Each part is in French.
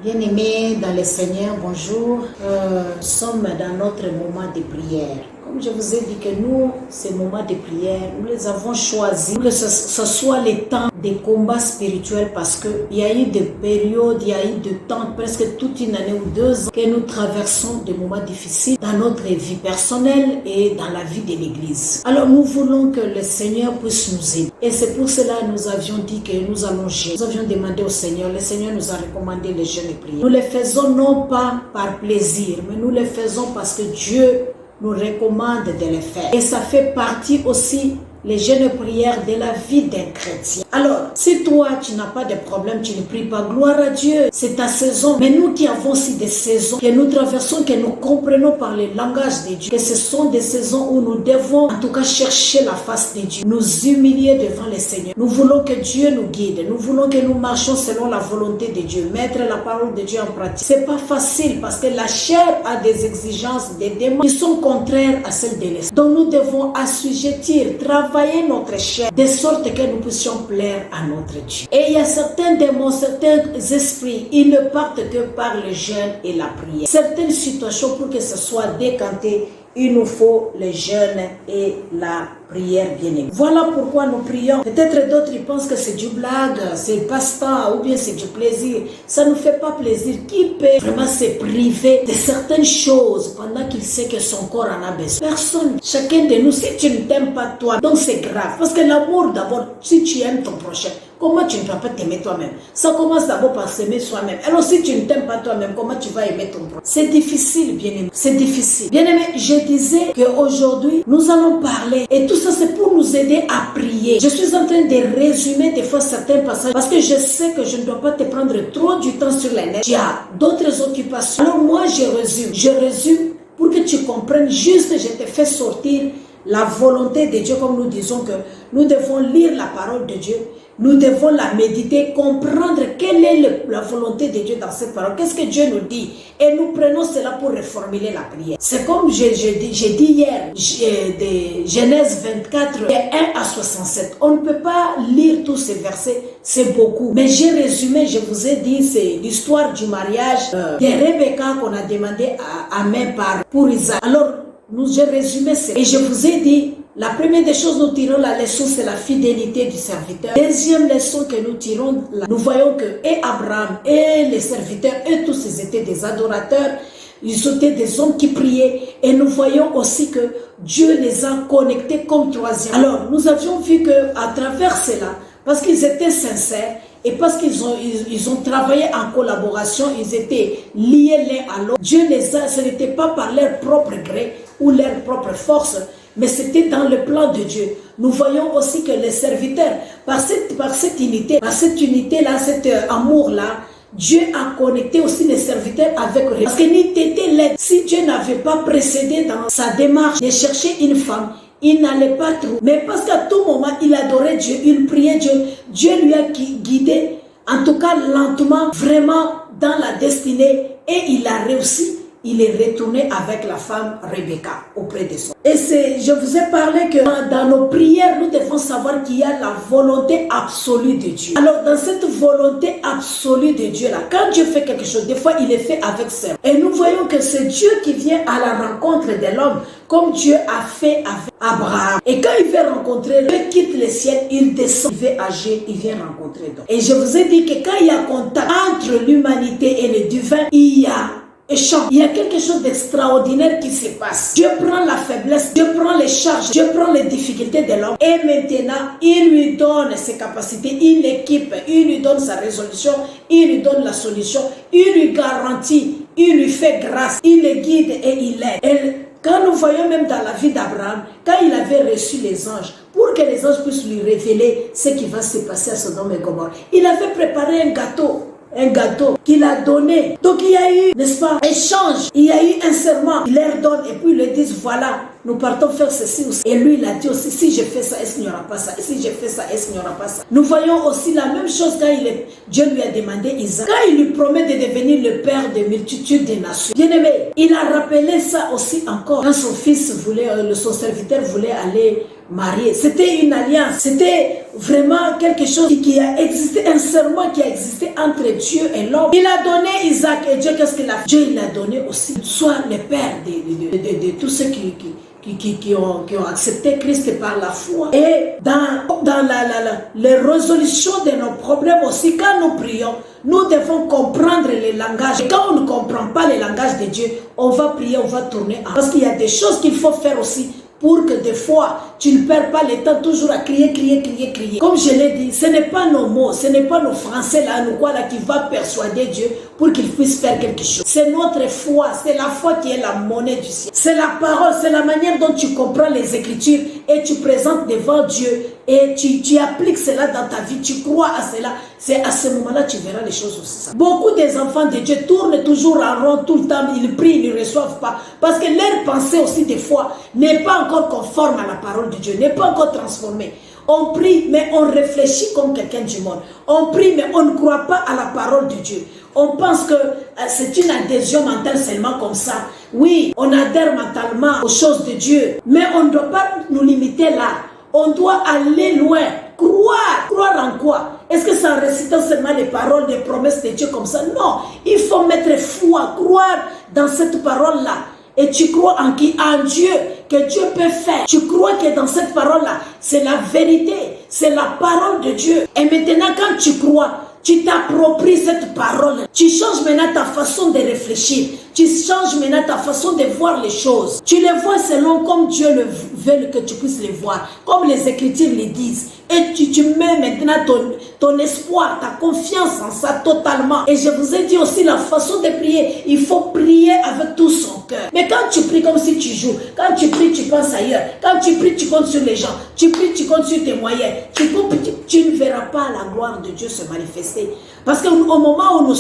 Bien-aimés dans le Seigneur, bonjour. Nous sommes dans notre moment de prière. Comme je vous ai dit que nous, ces moments de prière, nous les avons choisis pour que ce soit les temps des combats spirituels parce qu'il y a eu des périodes, il y a eu des temps, presque toute une année ou 2 ans, que nous traversons des moments difficiles dans notre vie personnelle et dans la vie de l'Église. Alors nous voulons que le Seigneur puisse nous aider. Et c'est pour cela que nous avions dit que nous allons jeûner. Nous avions demandé au Seigneur, le Seigneur nous a recommandé les jeûnes et prières. Nous les faisons non pas par plaisir, mais nous les faisons parce que Dieu nous recommande de les faire. Et ça fait partie aussi, les jeûnes et prières, de la vie d'un chrétien. Alors, si toi, tu n'as pas de problème, tu ne pries pas, gloire à Dieu, c'est ta saison. Mais nous qui avons aussi des saisons, que nous traversons, que nous comprenons par le langage de Dieu, que ce sont des saisons où nous devons, en tout cas, chercher la face de Dieu, nous humilier devant le Seigneur. Nous voulons que Dieu nous guide, nous voulons que nous marchions selon la volonté de Dieu, mettre la parole de Dieu en pratique. C'est pas facile parce que la chair a des exigences, des demandes qui sont contraires à celles de l'esprit. Donc nous devons assujettir, travailler notre chair de sorte que nous puissions plaire à notre Dieu. Et il y a certains démons, certains esprits, ils ne partent que par le jeûne et la prière. Certaines situations, pour que ce soit décanté, il nous faut le jeûne et la prière, bien-aimée. Voilà pourquoi nous prions. Peut-être d'autres ils pensent que c'est du blague, c'est passe-temps ou bien c'est du plaisir. Ça ne nous fait pas plaisir. Qui peut vraiment se priver de certaines choses pendant qu'il sait que son corps en a besoin? Personne. Chacun de nous, si tu ne t'aimes pas toi, donc c'est grave. Parce que l'amour d'abord, si tu aimes ton prochain, comment tu ne vas pas t'aimer toi-même? Ça commence d'abord par s'aimer soi-même. Alors si tu ne t'aimes pas toi-même, comment tu vas aimer ton prochain? C'est difficile, bien-aimé. C'est difficile. Bien-aimé, je disais qu'aujourd'hui, nous allons parler. Et tout ça, c'est pour nous aider à prier. Je suis en train de résumer des fois certains passages parce que je sais que je ne dois pas te prendre trop du temps sur les net. Tu as d'autres occupations. Alors moi, je résume. Je résume pour que tu comprennes juste, je te fais sortir la volonté de Dieu, comme nous disons que nous devons lire la parole de Dieu. Nous devons la méditer, comprendre quelle est la volonté de Dieu dans cette parole. Qu'est-ce que Dieu nous dit? Et nous prenons cela pour reformuler la prière. C'est comme j'ai dit hier, de Genèse 24, de 1 à 67. On ne peut pas lire tous ces versets, c'est beaucoup. Mais j'ai résumé, je vous ai dit, c'est l'histoire du mariage de Rebecca qu'on a demandé à mes parents pour Isaac. Alors, j'ai résumé ça. Et je vous ai dit, la première des choses, nous tirons la leçon, c'est la fidélité du serviteur. Deuxième leçon que nous tirons, nous voyons que et Abraham et les serviteurs, et tous ils étaient des adorateurs, ils étaient des hommes qui priaient. Et nous voyons aussi que Dieu les a connectés comme troisième. Alors, nous avions vu qu'à travers cela, parce qu'ils étaient sincères, et parce qu'ils ont travaillé en collaboration, ils étaient liés l'un à l'autre. Dieu les a, ce n'était pas par leur propre gré ou leur propre force, mais c'était dans le plan de Dieu. Nous voyons aussi que les serviteurs, par cette unité-là, cet amour-là, Dieu a connecté aussi les serviteurs avec eux. Parce que ni t'étais l'aide, si Dieu n'avait pas précédé dans sa démarche de chercher une femme, il n'allait pas trouver. Mais parce qu'à tout moment, il adorait Dieu, il priait Dieu. Dieu lui a guidé, en tout cas lentement, vraiment dans la destinée. Et il a réussi. Il est retourné avec la femme Rebecca auprès de son. Et je vous ai parlé que dans nos prières, nous devons savoir qu'il y a la volonté absolue de Dieu. Alors dans cette volonté absolue de Dieu là, quand Dieu fait quelque chose, des fois il est fait avec ça. Et nous voyons que c'est Dieu qui vient à la rencontre de l'homme, comme Dieu a fait avec Abraham. Et quand il veut rencontrer, Dieu quitte le ciel, il descend, il veut agir, il vient rencontrer d'autres. Et je vous ai dit que quand il y a contact entre l'humanité et le divin, il y a échange. Il y a quelque chose d'extraordinaire qui se passe. Dieu prend la faiblesse, Dieu prend les charges, Dieu prend les difficultés de l'homme et maintenant il lui donne ses capacités, il l'équipe, il lui donne sa résolution, il lui donne la solution, il lui garantit, il lui fait grâce, il le guide et il l'aide. Et quand nous voyons même dans la vie d'Abraham, quand il avait reçu les anges, pour que les anges puissent lui révéler ce qui va se passer à Sodome et Gomorrhe, il avait préparé un gâteau qu'il a donné. Donc il y a eu, n'est-ce pas, échange, il y a eu un serment, il leur donne et puis ils leur disent voilà, nous partons faire ceci aussi. Et lui il a dit aussi, si je fais ça, est-ce qu'il n'y aura pas ça? Et si je fais ça, est-ce qu'il n'y aura pas ça? Nous voyons aussi la même chose quand Dieu lui a demandé Isaac. Quand il lui promet de devenir le père de multitudes de nations. Bien aimé, il a rappelé ça aussi encore. Quand son fils voulait, son serviteur voulait aller marier. C'était une alliance. C'était vraiment quelque chose qui a existé, un serment qui a existé entre Dieu et l'homme. Il a donné Isaac. ça, que Dieu, qu'est-ce qu'il a fait? Dieu, il a donné aussi, soit le Père de tous ceux qui ont accepté Christ par la foi. Et dans les résolutions de nos problèmes aussi, quand nous prions, nous devons comprendre les langages. Et quand on ne comprend pas les langages de Dieu, on va prier, on va tourner. Parce qu'il y a des choses qu'il faut faire aussi pour que des fois, tu ne perds pas le temps toujours à crier. Comme je l'ai dit, ce n'est pas nos mots, ce n'est pas nos français là, nous quoi là, qui va persuader Dieu pour qu'il puisse faire quelque chose. C'est notre foi, c'est la foi qui est la monnaie du ciel. C'est la parole, c'est la manière dont tu comprends les Écritures et tu présentes devant Dieu et tu appliques cela dans ta vie, tu crois à cela. C'est à ce moment-là que tu verras les choses aussi. Ça. Beaucoup des enfants de Dieu tournent toujours en rond tout le temps, ils prient, ils ne reçoivent pas. Parce que leur pensée aussi des fois n'est pas encore conforme à la parole de Dieu, n'est pas encore transformée. On prie, mais on réfléchit comme quelqu'un du monde. On prie, mais on ne croit pas à la parole de Dieu. On pense que c'est une adhésion mentale seulement comme ça. Oui, on adhère mentalement aux choses de Dieu, mais on ne doit pas nous limiter là. On doit aller loin. Croire en quoi? Est-ce que c'est en récitant seulement les paroles, les promesses de Dieu comme ça? Non, il faut mettre foi, croire dans cette parole-là. Et tu crois en qui? En Dieu, que Dieu peut faire. Tu crois que dans cette parole-là, c'est la vérité, c'est la parole de Dieu. Et maintenant, quand tu crois, tu t'appropries cette parole. Tu changes maintenant ta façon de réfléchir. Tu changes maintenant ta façon de voir les choses. Tu les vois selon comme Dieu le veut que tu puisses les voir. Comme les Écritures les disent. Et tu mets maintenant ton espoir, ta confiance en ça totalement. Et je vous ai dit aussi la façon de prier. Il faut prier avec tout son cœur. Mais quand tu pries comme si tu joues, quand tu pries, tu penses ailleurs. Quand tu pries, tu comptes sur les gens. Tu pries, tu comptes sur tes moyens. Tu ne verras pas la gloire de Dieu se manifester. Parce qu'au moment où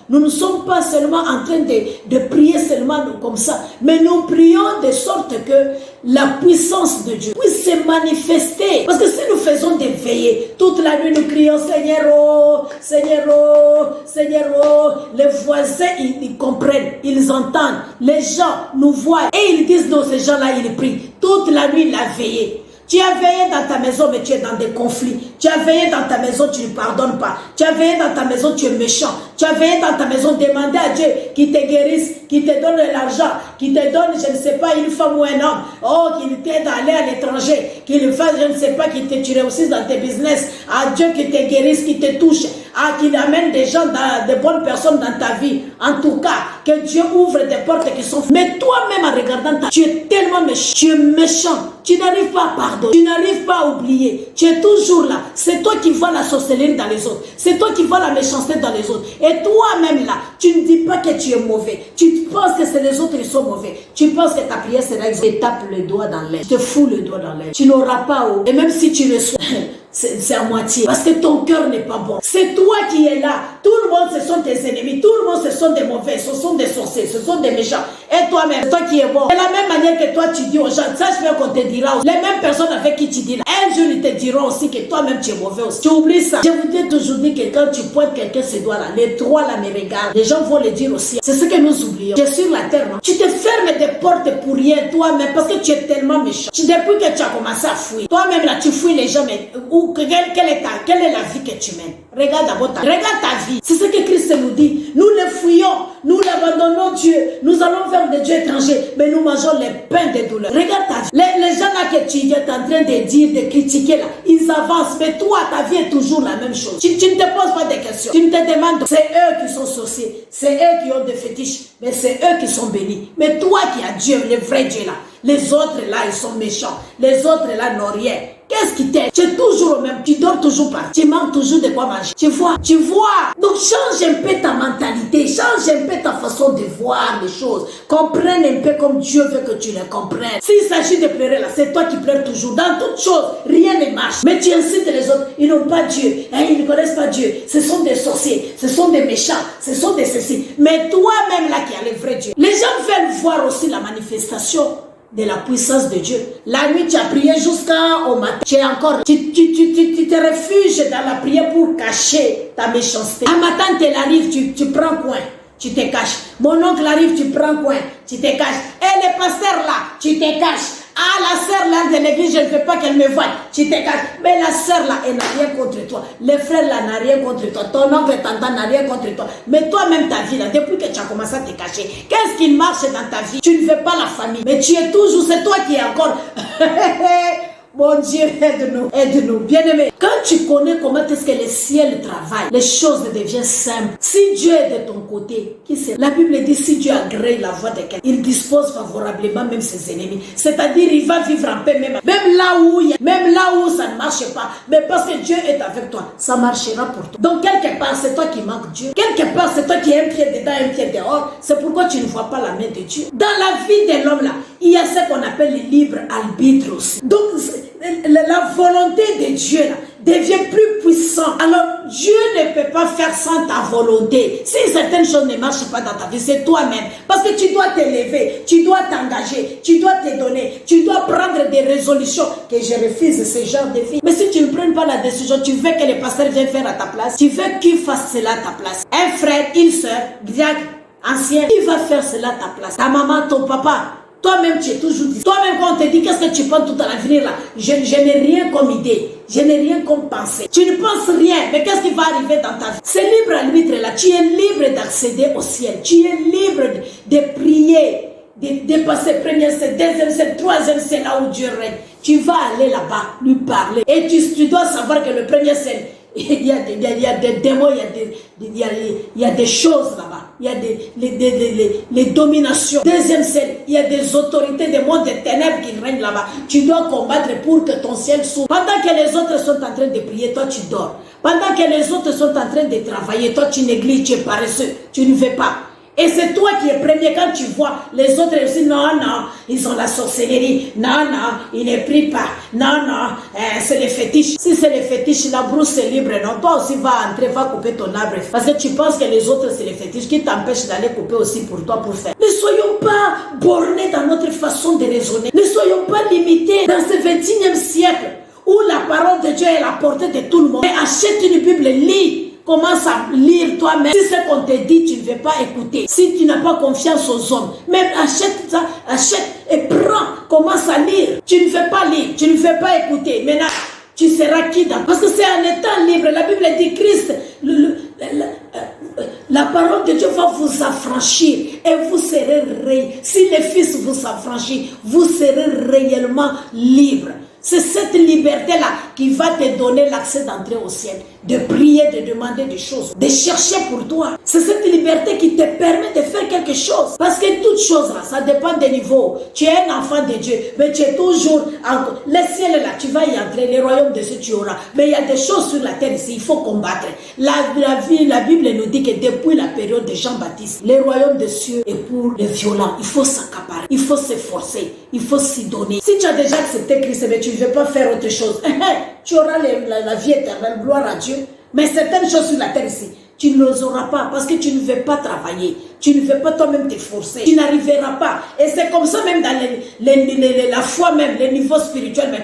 nous ne sommes pas seulement en train de prier seulement comme ça, mais nous prions de sorte que la puissance de Dieu puisse se manifester. Parce que si nous faisons des veillées, toute la nuit nous crions Seigneur, oh, Seigneur, oh, Seigneur, oh, les voisins ils comprennent, ils entendent, les gens nous voient et ils disent non, ces gens-là ils prient. Toute la nuit la veillée. Tu as veillé dans ta maison, mais tu es dans des conflits. Tu as veillé dans ta maison, tu ne pardonnes pas. Tu as veillé dans ta maison, tu es méchant. Tu as veillé dans ta maison, demander à Dieu qu'il te guérisse, qu'il te donne de l'argent, qu'il te donne, je ne sais pas, une femme ou un homme. Oh, qu'il t'aide à aller à l'étranger, qu'il fasse, je ne sais pas, qu'il te tire aussi dans tes business. À Dieu qu'il te guérisse, qu'il te touche. Qu'il amène des gens, de bonnes personnes dans ta vie. En tout cas, que Dieu ouvre des portes qui sont... Mais toi-même, en regardant tu es tellement méchant. Tu es méchant. Tu n'arrives pas à pardonner. Tu n'arrives pas à oublier. Tu es toujours là. C'est toi qui vois la sorcellerie dans les autres. C'est toi qui vois la méchanceté dans les autres. Et toi-même là, tu ne dis pas que tu es mauvais. Tu penses que c'est les autres qui sont mauvais. Tu penses que ta prière sera exaucée. Tu tapes le doigt dans l'air. Tu te fous le doigt dans l'air. Tu n'auras pas haut. Et même si tu reçois... c'est à moitié. Parce que ton cœur n'est pas bon. C'est toi qui es là. Tout le monde, ce sont tes ennemis. Tout le monde, ce sont des mauvais. Ce sont des sorciers. Ce sont des méchants. Et toi-même, c'est toi qui es bon. De la même manière que toi, tu dis aux gens, sache bien qu'on te dira aussi. Les mêmes personnes avec qui tu dis là, un jour, ils te diront aussi que toi-même, tu es mauvais aussi. Tu oublies ça. Je vous ai toujours dit que quand tu pointes quelqu'un ce doigt là, les trois là me regardent. Les gens vont le dire aussi. C'est ce que nous oublions. Tu es sur la terre, non? Tu te fermes des portes pour rien, toi-même, parce que tu es tellement méchant. Depuis que tu as commencé à fuir, toi-même là, tu fuis les gens, mais quelle est la vie que tu mènes? Regarde d'abord regarde ta vie. C'est ce que Christ nous dit. Nous le fuyons, nous l'abandonnons Dieu. Nous allons vers des dieux étrangers, mais nous mangeons les pains de douleur. Regarde ta vie. Les gens là que tu es en train de dire, de critiquer là, ils avancent, mais toi, ta vie est toujours la même chose. Tu ne te poses pas des questions. Tu ne te demandes, c'est eux qui sont sorciers, c'est eux qui ont des fétiches, mais c'est eux qui sont bénis. Mais toi qui as Dieu, le vrai Dieu là, les autres là, ils sont méchants. Les autres là n'ont rien. Qu'est-ce qui t'aide? Tu es toujours au même, tu dors toujours pas, tu manques toujours de quoi manger. Tu vois? Donc change un peu ta mentalité, change un peu ta façon de voir les choses. Comprenne un peu comme Dieu veut que tu les comprennes. S'il s'agit de pleurer là, c'est toi qui pleures toujours. Dans toutes choses, rien ne marche. Mais tu incites les autres, ils n'ont pas Dieu, ils ne connaissent pas Dieu. Ce sont des sorciers, ce sont des méchants, ce sont des ceci. Mais toi-même là qui as le vrai Dieu. Les gens veulent voir aussi la manifestation de la puissance de Dieu. La nuit, tu as prié jusqu'au matin. Tu te refuges dans la prière pour cacher ta méchanceté. Un matin, tu arrives, tu prends coin, tu te caches. Mon oncle arrive, tu prends coin, tu te caches. Et le pasteur là, tu te caches. Ah, la sœur là de l'église, je ne veux pas qu'elle me voie. Tu dégages. Mais la sœur là, elle n'a rien contre toi. Le frère là n'a rien contre toi. Ton oncle et tante n'a rien contre toi. Mais toi-même, ta vie là, depuis que tu as commencé à te cacher, qu'est-ce qui marche dans ta vie? Tu ne veux pas la famille. Mais tu es toujours, c'est toi qui es encore... Mon Dieu, aide-nous, aide-nous. Bien-aimé, quand tu connais comment est-ce que le ciel travaille, les choses deviennent simples. Si Dieu est de ton côté, qui c'est? La Bible dit, si Dieu agrée la voix de quelqu'un, il dispose favorablement même ses ennemis. C'est-à-dire, il va vivre en paix même là où ça ne marche pas. Mais parce que Dieu est avec toi, ça marchera pour toi. Donc, quelque part, c'est toi qui manques Dieu. Quelque part, c'est toi qui as un pied dedans, un pied dehors. C'est pourquoi tu ne vois pas la main de Dieu. Dans la vie de l'homme là, il y a ce qu'on appelle le libre arbitre aussi. Donc, la volonté de Dieu là, devient plus puissante. Alors, Dieu ne peut pas faire sans ta volonté. Si certaines choses ne marchent pas dans ta vie, c'est toi-même. Parce que tu dois t'élever, tu dois t'engager, tu dois te donner, tu dois prendre des résolutions. Que je refuse ce genre de vie. Mais si tu ne prends pas la décision, tu veux que le pasteur vienne faire à ta place, tu veux qu'il fasse cela à ta place. Un frère, une soeur, diacre, ancien, qui va faire cela à ta place? Ta maman, ton papa. Toi-même, tu es toujours dit. Toi-même, quand on te dit qu'est-ce que tu penses tout à l'avenir là, je n'ai rien comme idée. Je n'ai rien comme pensée. Tu ne penses rien, mais qu'est-ce qui va arriver dans ta vie? C'est libre arbitre là. Tu es libre d'accéder au ciel. Tu es libre de prier, de passer première scène, deuxième scène, troisième scène, là où Dieu règne. Tu vas aller là-bas, lui parler. Et tu dois savoir que le premier scène, il y a des démons, il y a des choses là-bas. Il y a les dominations. Deuxième scène, il y a des autorités, des mondes de ténèbres qui règnent là-bas. Tu dois combattre pour que ton ciel s'ouvre. Pendant que les autres sont en train de prier, toi tu dors. Pendant que les autres sont en train de travailler, toi tu négliges, tu es paresseux, tu ne veux pas. Et c'est toi qui es premier quand tu vois les autres aussi, non, ils ont la sorcellerie, non, ils ne prient pas, non, c'est les fétiches. Si c'est les fétiches, la brousse est libre, non, toi aussi va entrer, va couper ton arbre. Parce que tu penses que les autres c'est les fétiches qui t'empêchent d'aller couper aussi pour toi, pour faire. Ne soyons pas bornés dans notre façon de raisonner. Ne soyons pas limités dans ce 21e siècle où la parole de Dieu est à la portée de tout le monde. Et achète une Bible, lis. Commence à lire toi-même. Si ce qu'on te dit, tu ne veux pas écouter. Si tu n'as pas confiance aux hommes, même achète ça, achète et prends. Commence à lire. Tu ne veux pas lire, tu ne veux pas écouter. Maintenant, tu seras qui dans... Parce que c'est en étant libre. La Bible dit Christ, la parole de Dieu va vous affranchir et vous serez réellement. Si le Fils vous affranchit, vous serez réellement libre. C'est cette liberté-là qui va te donner l'accès d'entrer au ciel, de prier, de demander des choses, de chercher pour toi. C'est cette liberté qui te permet de faire quelque chose. Parce que toute chose là, ça dépend des niveaux. Tu es un enfant de Dieu, mais tu es toujours... Le ciel là, tu vas y entrer, le royaume de Dieu tu auras. Mais il y a des choses sur la terre ici, il faut combattre. La Bible nous dit que depuis la période de Jean-Baptiste, le royaume des cieux est pour les violents. Il faut s'accaparer, il faut s'efforcer, il faut s'y donner. Si tu as déjà accepté Christ, mais tu ne veux pas faire autre chose, tu auras la vie éternelle, gloire à Dieu. Mais certaines choses sur la terre ici, tu ne les auras pas parce que tu ne veux pas travailler. Tu ne veux pas toi-même t'efforcer. Tu n'arriveras pas. Et c'est comme ça même dans la foi même, les niveaux spirituels même.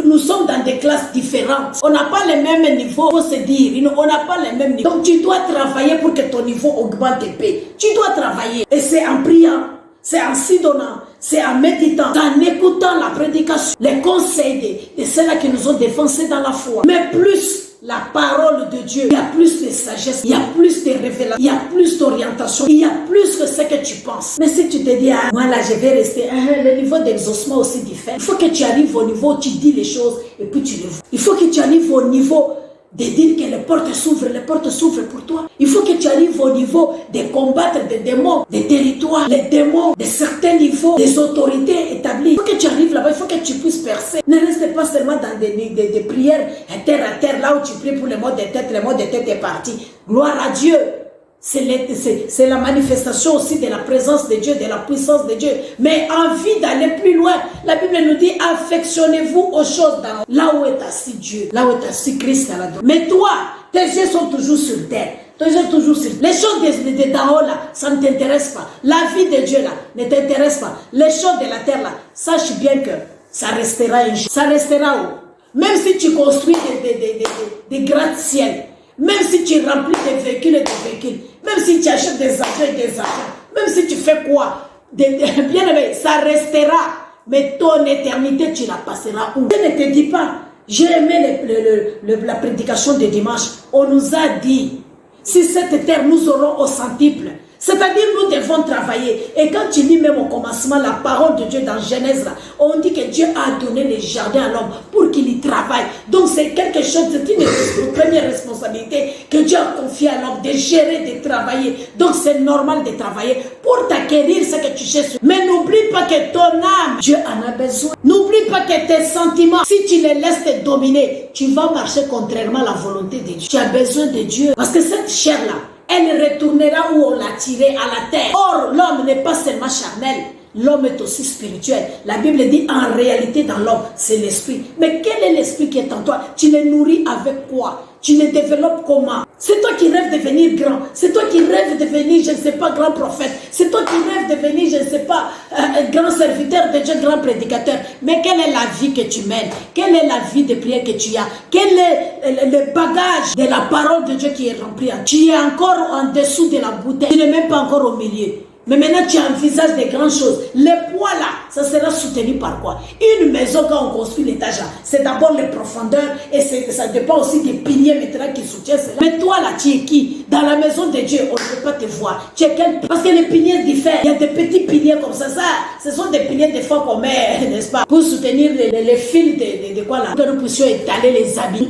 Nous sommes dans des classes différentes. On n'a pas les mêmes niveaux, il faut se dire. On n'a pas les mêmes niveaux. Donc tu dois travailler pour que ton niveau augmente et paix. Tu dois travailler. Et c'est en priant, c'est en s'y donnant, c'est en méditant, en écoutant la prédication, les conseils de ceux-là qui nous ont défoncés dans la foi. Mais plus la parole de Dieu, il y a plus de sagesse, il y a plus de révélations, il y a plus d'orientation, il y a plus que ce que tu penses. Mais si tu te dis, ah, moi là je vais rester, le niveau d'exaucement aussi diffère. Il faut que tu arrives au niveau où tu dis les choses et puis tu les vois. Il faut que tu arrives au niveau de dire que les portes s'ouvrent pour toi. Il faut que tu arrives au niveau de combattre des démons, des territoires, les démons de certains niveaux, des autorités établies. Il faut que tu arrives là-bas, il faut que tu puisses percer. Ne reste pas seulement dans des prières terre à terre, là où tu pries pour les maux de tête, les maux de tête est parti. Gloire à Dieu. C'est la manifestation aussi de la présence de Dieu, de la puissance de Dieu. Mais envie d'aller plus loin, la Bible nous dit, affectionnez-vous aux choses là où est assis Dieu, là où est assis Christ à la droite. Mais toi, tes yeux sont toujours sur terre. Tes yeux sont toujours sur terre. Les choses d'en haut là, ça ne t'intéresse pas. La vie de Dieu là, ne t'intéresse pas. Les choses de la terre là, sache bien que ça restera un jour. Ça restera où? Même si tu construis des gratte-ciel, même si tu remplis des véhicules et des véhicules, même si tu achètes des avions et des avions, même si tu fais quoi, bien aimé, ça restera. mais ton éternité, tu la passeras où? Je ne te dis pas, j'ai aimé la prédication de dimanche. On nous a dit, si cette terre nous aurons au centuple, c'est-à-dire nous devons travailler. Et quand tu lis même au commencement la parole de Dieu dans Genèse, là, on dit que Dieu a donné les jardins à l'homme pour qu'il y travaille. Donc c'est quelque chose, c'est une première responsabilité que Dieu a confiée à l'homme, de gérer, de travailler. Donc c'est normal de travailler pour t'acquérir ce que tu cherches. Mais n'oublie pas que ton âme, Dieu en a besoin. N'oublie pas que tes sentiments, si tu les laisses te dominer, tu vas marcher contrairement à la volonté de Dieu. Tu as besoin de Dieu. Parce que cette chair-là, elle retournera où on l'a tirée, à la terre. Or, l'homme n'est pas seulement charnel, l'homme est aussi spirituel. La Bible dit en réalité dans l'homme, c'est l'esprit. Mais quel est l'esprit qui est en toi? Tu le nourris avec quoi? Tu le développes comment? C'est toi qui rêves de devenir grand. C'est toi qui rêves de devenir, je ne sais pas, grand prophète. C'est toi qui rêves de devenir, je ne sais pas, grand serviteur de Dieu, grand prédicateur. Mais quelle est la vie que tu mènes? Quelle est la vie de prière que tu as? Quel est le bagage de la parole de Dieu qui est rempli? Tu es encore en dessous de la bouteille. Tu n'es même pas encore au milieu. Mais maintenant, tu envisages des grandes choses. Les poids là, ça sera soutenu par quoi? Une maison, quand on construit l'étage là, c'est d'abord les profondeurs et ça dépend aussi des piliers maintenant qui soutiennent cela. Mais toi là, tu es qui? Dans la maison de Dieu, on ne peut pas te voir. Tu es quel? Parce que les piliers diffèrent. Il y a des petits piliers comme ça. Ce sont des piliers des fois qu'on met, n'est-ce pas, pour soutenir les fils de quoi là, que nous puissions étaler les habits.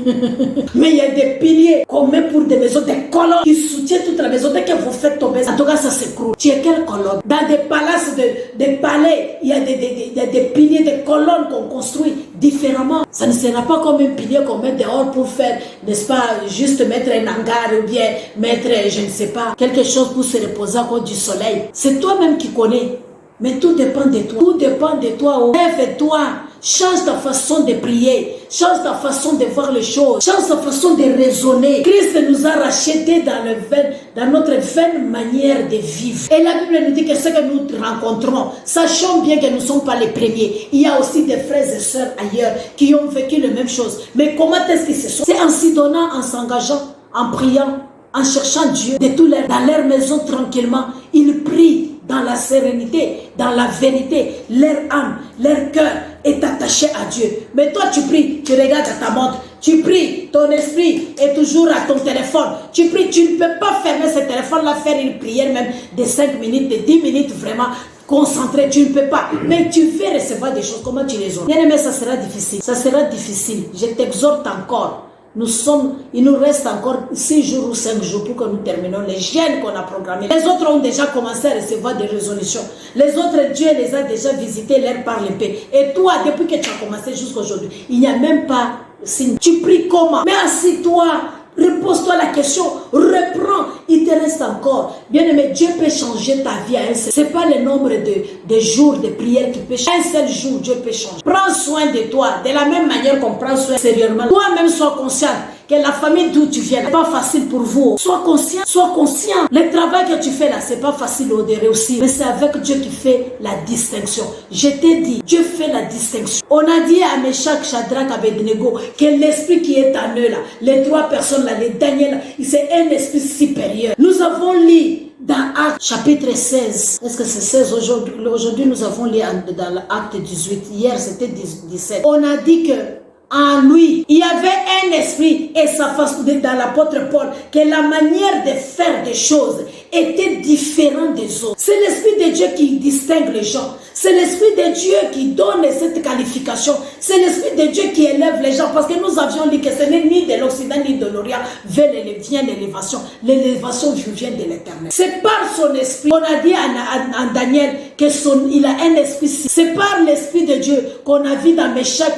Mais il y a des piliers qu'on met pour des maisons, des colonnes qui soutiennent toute la maison. Dès que vous faites tomber, en tout cas, ça s'écroule. Tu es quel? Dans des palaces, des palais, il y a des piliers, des colonnes qu'on construit différemment. Ça ne sera pas comme un pilier qu'on met dehors pour faire, n'est-ce pas, juste mettre un hangar ou bien mettre, je ne sais pas, quelque chose pour se reposer à cause du soleil. C'est toi-même qui connais. Mais tout dépend de toi. Tout dépend de toi. Lève-toi. Change ta façon de prier. Change ta façon de voir les choses. Change ta façon de raisonner. Christ nous a rachetés dans notre vaine manière de vivre. Et la Bible nous dit que ce que nous rencontrons, sachons bien que nous ne sommes pas les premiers. Il y a aussi des frères et sœurs ailleurs qui ont vécu les mêmes choses. Mais comment est-ce qu'ils se sont? C'est en s'y donnant, en s'engageant, en priant, en cherchant Dieu de tout dans leur maison tranquillement. Ils prient dans la sérénité, dans la vérité. Leur âme, leur cœur est attaché à Dieu. Mais toi tu pries, tu regardes à ta montre, tu pries, ton esprit est toujours à ton téléphone. Tu pries, tu ne peux pas fermer ce téléphone-là, faire une prière même de 5 minutes, de 10 minutes vraiment concentré, tu ne peux pas. Mais tu veux recevoir des choses, comment tu les auras? Bien aimé, ça sera difficile. Ça sera difficile. Je t'exhorte encore. Il nous reste encore 6 jours ou 5 jours pour que nous terminons les jeûnes qu'on a programmés. Les autres ont déjà commencé à recevoir des résolutions. Les autres, Dieu les a déjà visités, leur par l'épée. Et toi, depuis que tu as commencé jusqu'à aujourd'hui, il n'y a même pas signe. Tu pries comment? Mais assis-toi, repose-toi la question, reprends, il te reste encore. Bien aimé, Dieu peut changer ta vie à un seul. Ce n'est pas le nombre de jours de prière qui peut changer. Un seul jour, Dieu peut changer. Prends soin de toi, de la même manière qu'on prend soin sérieusement. Toi-même, sois conscient que la famille d'où tu viens n'est pas facile pour vous. Sois conscient, sois conscient. Le travail que tu fais là, c'est pas facile de réussir. Mais c'est avec Dieu qui fait la distinction. Je t'ai dit, Dieu fait la distinction. On a dit à Meshach, Shadrach, Abednego que l'esprit qui est en eux là, les 3 personnes là, les Daniel, c'est un esprit supérieur. Nous avons lu dans Actes chapitre 16. Est-ce que c'est 16 aujourd'hui? Aujourd'hui, nous avons lu dans l'Acte 18. Hier, c'était 17. On a dit que en lui, il y avait un esprit et sa façon dans l'apôtre Paul, que la manière de faire des choses était différente des autres. C'est l'esprit de Dieu qui distingue les gens. C'est l'esprit de Dieu qui donne cette qualification. C'est l'esprit de Dieu qui élève les gens. Parce que nous avions dit que ce n'est ni de l'Occident ni de l'Orient vient l'élévation. L'élévation vient de l'Éternel. C'est par son esprit. On a dit à Daniel qu'il a un esprit. C'est par l'esprit de Dieu qu'on a vu dans Meshach,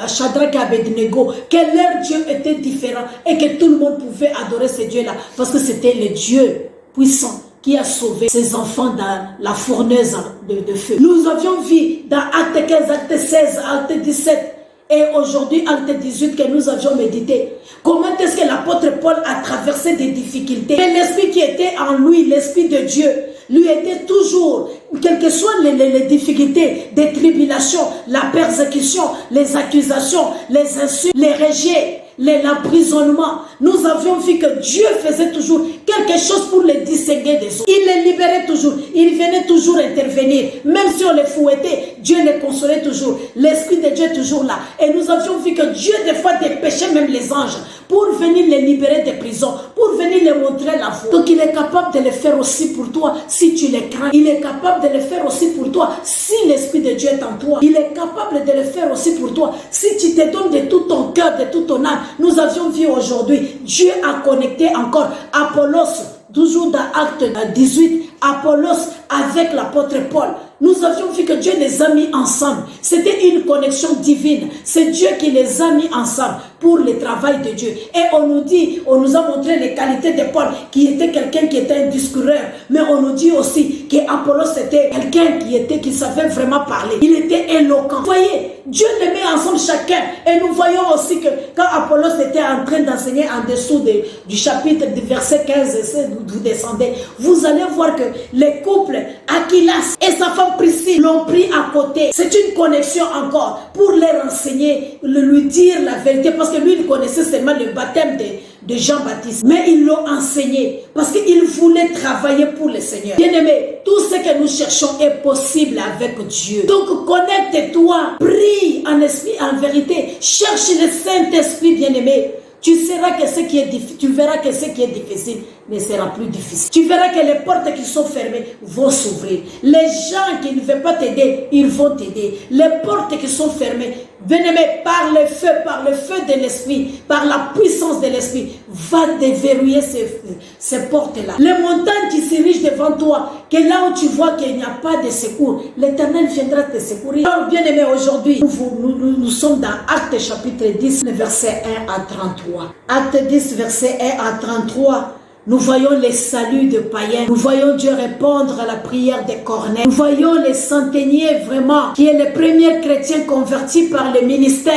Shadrach et Abednego que leur Dieu était différent et que tout le monde pouvait adorer ce Dieu-là. Parce que c'était le Dieu puissant qui a sauvé ses enfants dans la fournaise de feu. Nous avions vu dans Acte 15, Acte 16, Acte 17 et aujourd'hui Acte 18 que nous avions médité. Comment est-ce que l'apôtre Paul a traversé des difficultés? Et l'esprit qui était en lui, l'esprit de Dieu, lui était toujours, quelles que soient les difficultés, des tribulations, la persécution, les accusations, les insultes, les rejets, l'emprisonnement, nous avions vu que Dieu faisait toujours quelque chose pour les distinguer des autres. Il les libérait toujours, il venait toujours intervenir. Même si on les fouettait, Dieu les consolait toujours. L'Esprit de Dieu est toujours là. Et nous avions vu que Dieu des fois dépêchait même les anges pour venir les libérer des prisons, pour venir les montrer la voie. Donc il est capable de le faire aussi pour toi si tu les crains. Il est capable de le faire aussi pour toi si l'Esprit de Dieu est en toi. Il est capable de le faire aussi pour toi si tu te donnes de tout ton cœur, de toute ton âme. Nous avions vu aujourd'hui, Dieu a connecté encore Apollos, toujours dans Acte 18, Apollos avec l'apôtre Paul. Nous avions vu que Dieu les a mis ensemble. C'était une connexion divine. C'est Dieu qui les a mis ensemble pour le travail de Dieu. Et on nous a montré les qualités de Paul, qui était quelqu'un qui était un discoureur. Mais on nous dit aussi qu'Apollos était quelqu'un qui savait vraiment parler. Il était éloquent. Vous voyez, Dieu les met ensemble chacun. Et nous voyons aussi que quand Apollos était en train d'enseigner en dessous du chapitre du verset 15, vous descendez, vous allez voir que les couples, Aquilas et sa femme Priscille, l'ont pris à côté. C'est une connexion encore pour les renseigner, lui dire la vérité, parce que lui, il connaissait seulement le baptême de Jean-Baptiste. Mais ils l'ont enseigné parce qu'il voulait travailler pour le Seigneur. Bien-aimé, tout ce que nous cherchons est possible avec Dieu. Donc connecte-toi, prie en esprit, en vérité. Cherche le Saint-Esprit, bien-aimé. Tu verras que ce qui est difficile ne sera plus difficile. Tu verras que les portes qui sont fermées vont s'ouvrir. Les gens qui ne veulent pas t'aider, ils vont t'aider. Les portes qui sont fermées, bien-aimé, par le feu de l'Esprit, par la puissance de l'Esprit, va déverrouiller ces portes-là. Les montagnes qui s'érigent devant toi, que là où tu vois qu'il n'y a pas de secours, l'Éternel viendra te secourir. Alors, bien-aimé, aujourd'hui, nous sommes dans Acte chapitre 10, le verset 1 à 33. Acte 10, verset 1 à 33. Nous voyons les saluts de païens. Nous voyons Dieu répondre à la prière de Corneille. Nous voyons les centeniers vraiment, qui est le premier chrétien converti par le ministère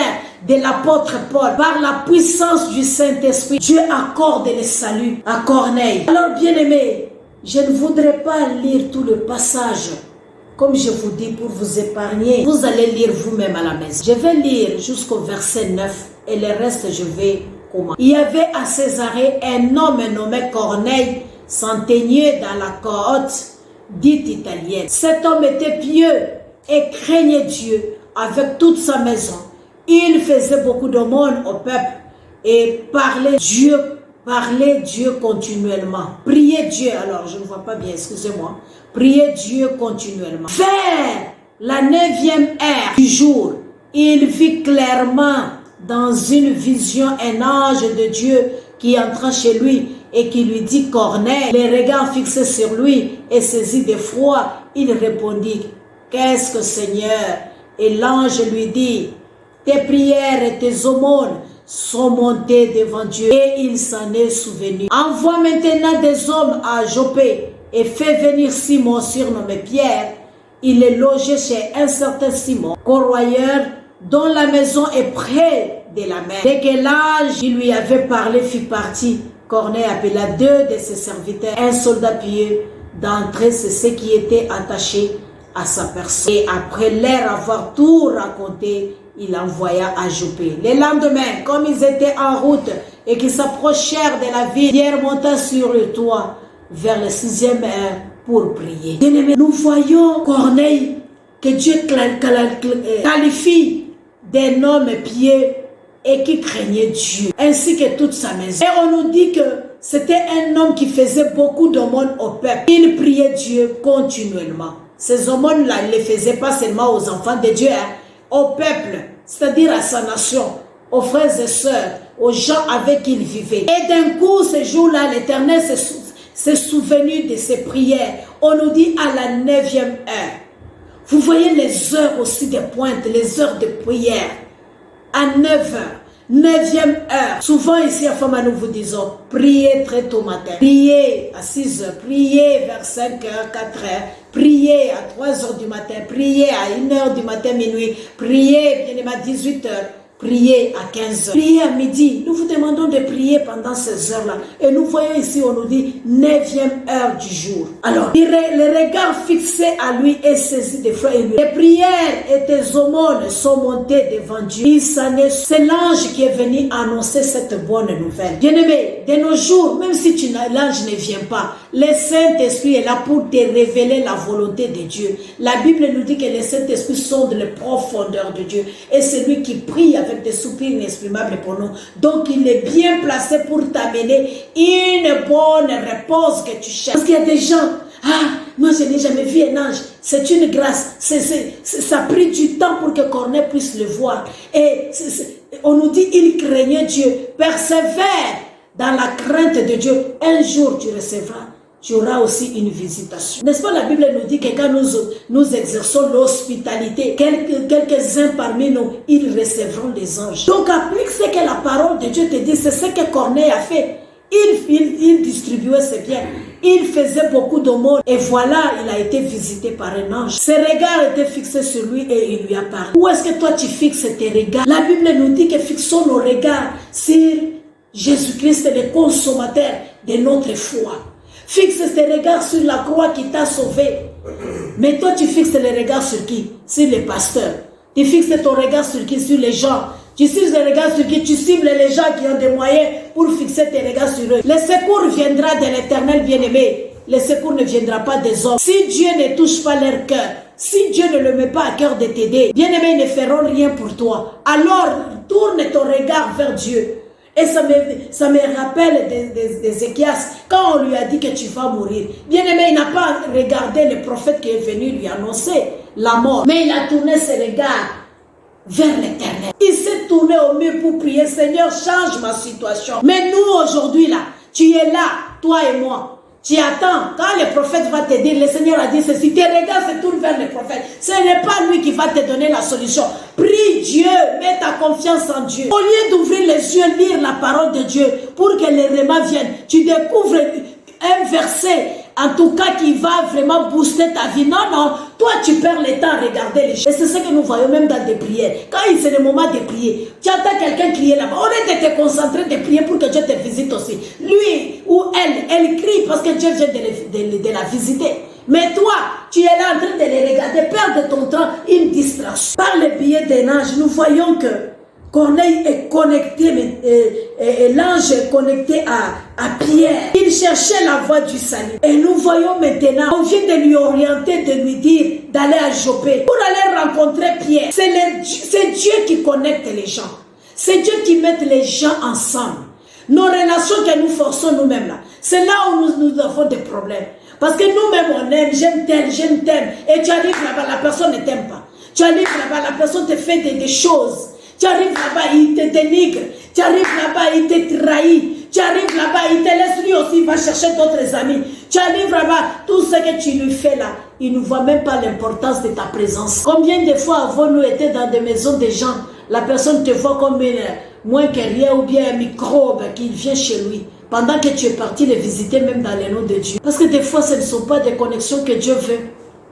de l'apôtre Paul. Par la puissance du Saint-Esprit, Dieu accorde les saluts à Corneille. Alors bien aimé, je ne voudrais pas lire tout le passage. Comme je vous dis, pour vous épargner, vous allez lire vous-même à la maison. Je vais lire jusqu'au verset 9 et le reste je vais. Il y avait à Césarée un homme nommé Corneille, centenier dans la cohorte dite italienne. Cet homme était pieux et craignait Dieu avec toute sa maison. Il faisait beaucoup d'aumônes au peuple et parlait Dieu continuellement. Priait Dieu, alors je ne vois pas bien, excusez-moi. Priait Dieu continuellement. Vers la 9e heure du jour, il vit clairement dans une vision un ange de Dieu qui entra chez lui et qui lui dit Corneille. Les regards fixés sur lui et saisi d'effroi, il répondit qu'est-ce que Seigneur? Et l'ange lui dit tes prières et tes aumônes sont montées devant Dieu et il s'en est souvenu. Envoie maintenant des hommes à Joppé et fais venir Simon surnommé Pierre. Il est logé chez un certain Simon, corroyeur, dont la maison est près de la mer. Dès que l'ange qui lui avait parlé fut parti, Corneille appela 2 de ses serviteurs, un soldat pieux d'entrée, c'est ce qui était attaché à sa personne. Et après leur avoir tout raconté, il envoya à Joppé. Le lendemain, comme ils étaient en route et qu'ils s'approchèrent de la ville, Pierre monta sur le toit vers la 6e heure pour prier. Bien-aimés, nous voyons Corneille que Dieu qualifie d'un homme pieux et qui craignait Dieu, ainsi que toute sa maison. Et on nous dit que c'était un homme qui faisait beaucoup d'aumônes au peuple. Il priait Dieu continuellement. Ces aumônes-là, il ne les faisait pas seulement aux enfants de Dieu, au peuple, c'est-à-dire à sa nation, aux frères et sœurs, aux gens avec qui il vivait. Et d'un coup, ce jour-là, l'Éternel s'est souvenu de ses prières. On nous dit à la 9e heure. Vous voyez les heures aussi de pointe, les heures de prière. À 9 heures, 9e heure. Souvent ici à Fama, nous vous disons, priez très tôt matin. Priez à 6 heures, priez vers 5 heures, 4 heures. Priez à 3 heures du matin, priez à 1 heure du matin, minuit. Priez bien à 18 heures. prier à 15 heures, prier à midi. Nous vous demandons de prier pendant ces heures-là. Et nous voyons ici, on nous dit 9e heure du jour. Alors, les regards fixés à lui est saisi de foi et lui. Les prières et tes aumônes sont montées devant Dieu. C'est l'ange qui est venu annoncer cette bonne nouvelle. Bien-aimé, de nos jours, même si l'ange ne vient pas, le Saint-Esprit est là pour te révéler la volonté de Dieu. La Bible nous dit que le Saint-Esprit sonde les profondeurs de Dieu. Et c'est lui qui prie avec des soupirs inexprimables pour nous. Donc il est bien placé pour t'amener une bonne réponse que tu cherches. Parce qu'il y a des gens, moi je n'ai jamais vu un ange. C'est une grâce. Ça a pris du temps pour que Corneille puisse le voir. Et on nous dit, il craignait Dieu. Persévère dans la crainte de Dieu. Un jour tu recevras. Tu auras aussi une visitation. N'est-ce pas, la Bible nous dit que quand nous exerçons l'hospitalité, quelques-uns parmi nous, ils recevront des anges. Donc applique ce que la parole de Dieu te dit. C'est ce que Corneille a fait. Il distribuait ses biens. Il faisait beaucoup d'aumônes. Et voilà, il a été visité par un ange. Ses regards étaient fixés sur lui et il lui a parlé. Où est-ce que toi tu fixes tes regards? La Bible nous dit que fixons nos regards sur Jésus-Christ, le consommateur de notre foi. Fixe tes regards sur la croix qui t'a sauvé. Mais toi, tu fixes les regards sur qui? Sur les pasteurs. Tu fixes ton regard sur qui? Sur les gens. Tu fixes les regards sur qui? Tu cibles les gens qui ont des moyens pour fixer tes regards sur eux. Le secours viendra de l'Éternel bien-aimé. Le secours ne viendra pas des hommes. Si Dieu ne touche pas leur cœur, si Dieu ne le met pas à cœur de t'aider, bien-aimé, ils ne feront rien pour toi. Alors, tourne ton regard vers Dieu. Et ça me rappelle d'Ézéchias, quand on lui a dit que tu vas mourir. Bien aimé, il n'a pas regardé le prophète qui est venu lui annoncer la mort. Mais il a tourné ses regards vers l'Éternel. Il s'est tourné au mur pour prier, Seigneur, change ma situation. Mais nous, aujourd'hui, là, tu es là, toi et moi. Tu attends, quand le prophète va te dire, le Seigneur a dit ceci, tes regards se tournent vers le prophète. Ce n'est pas lui qui va te donner la solution. Prie Dieu, mets ta confiance en Dieu. Au lieu d'ouvrir les yeux, lire la parole de Dieu pour que les remats viennent, tu découvres un verset, en tout cas qui va vraiment booster ta vie. Non, non, toi tu perds le temps à regarder les choses. Et c'est ce que nous voyons même dans des prières. Quand c'est le moment de prier, tu entends quelqu'un crier là-bas. Au lieu de te concentrer, de prier pour que Dieu te visite aussi. Lui ou elle crie parce que Dieu vient de la visiter. Mais toi, tu es là en train de les regarder, perdre ton temps, une distraction. Par le biais d'un ange, nous voyons que Corneille est connecté, et l'ange est connecté à Pierre. Il cherchait la voie du salut. Et nous voyons maintenant, on vient de lui orienter, de lui dire d'aller à Jopé pour aller rencontrer Pierre. C'est Dieu qui connecte les gens. C'est Dieu qui met les gens ensemble. Nos relations que nous forçons nous-mêmes là, c'est là où nous avons des problèmes. Parce que nous-mêmes on aime, j'aime tel, et tu arrives là-bas, la personne ne t'aime pas. Tu arrives là-bas, la personne te fait des choses. Tu arrives là-bas, il te dénigre. Tu arrives là-bas, il te trahit. Tu arrives là-bas, il te laisse lui aussi, il va chercher d'autres amis. Tu arrives là-bas, tout ce que tu lui fais là, il ne voit même pas l'importance de ta présence. Combien de fois avons-nous été dans des maisons des gens, la personne te voit comme moins que rien ou bien un microbe qui vient chez lui. Pendant que tu es parti les visiter même dans le nom de Dieu. Parce que des fois, ce ne sont pas des connexions que Dieu veut.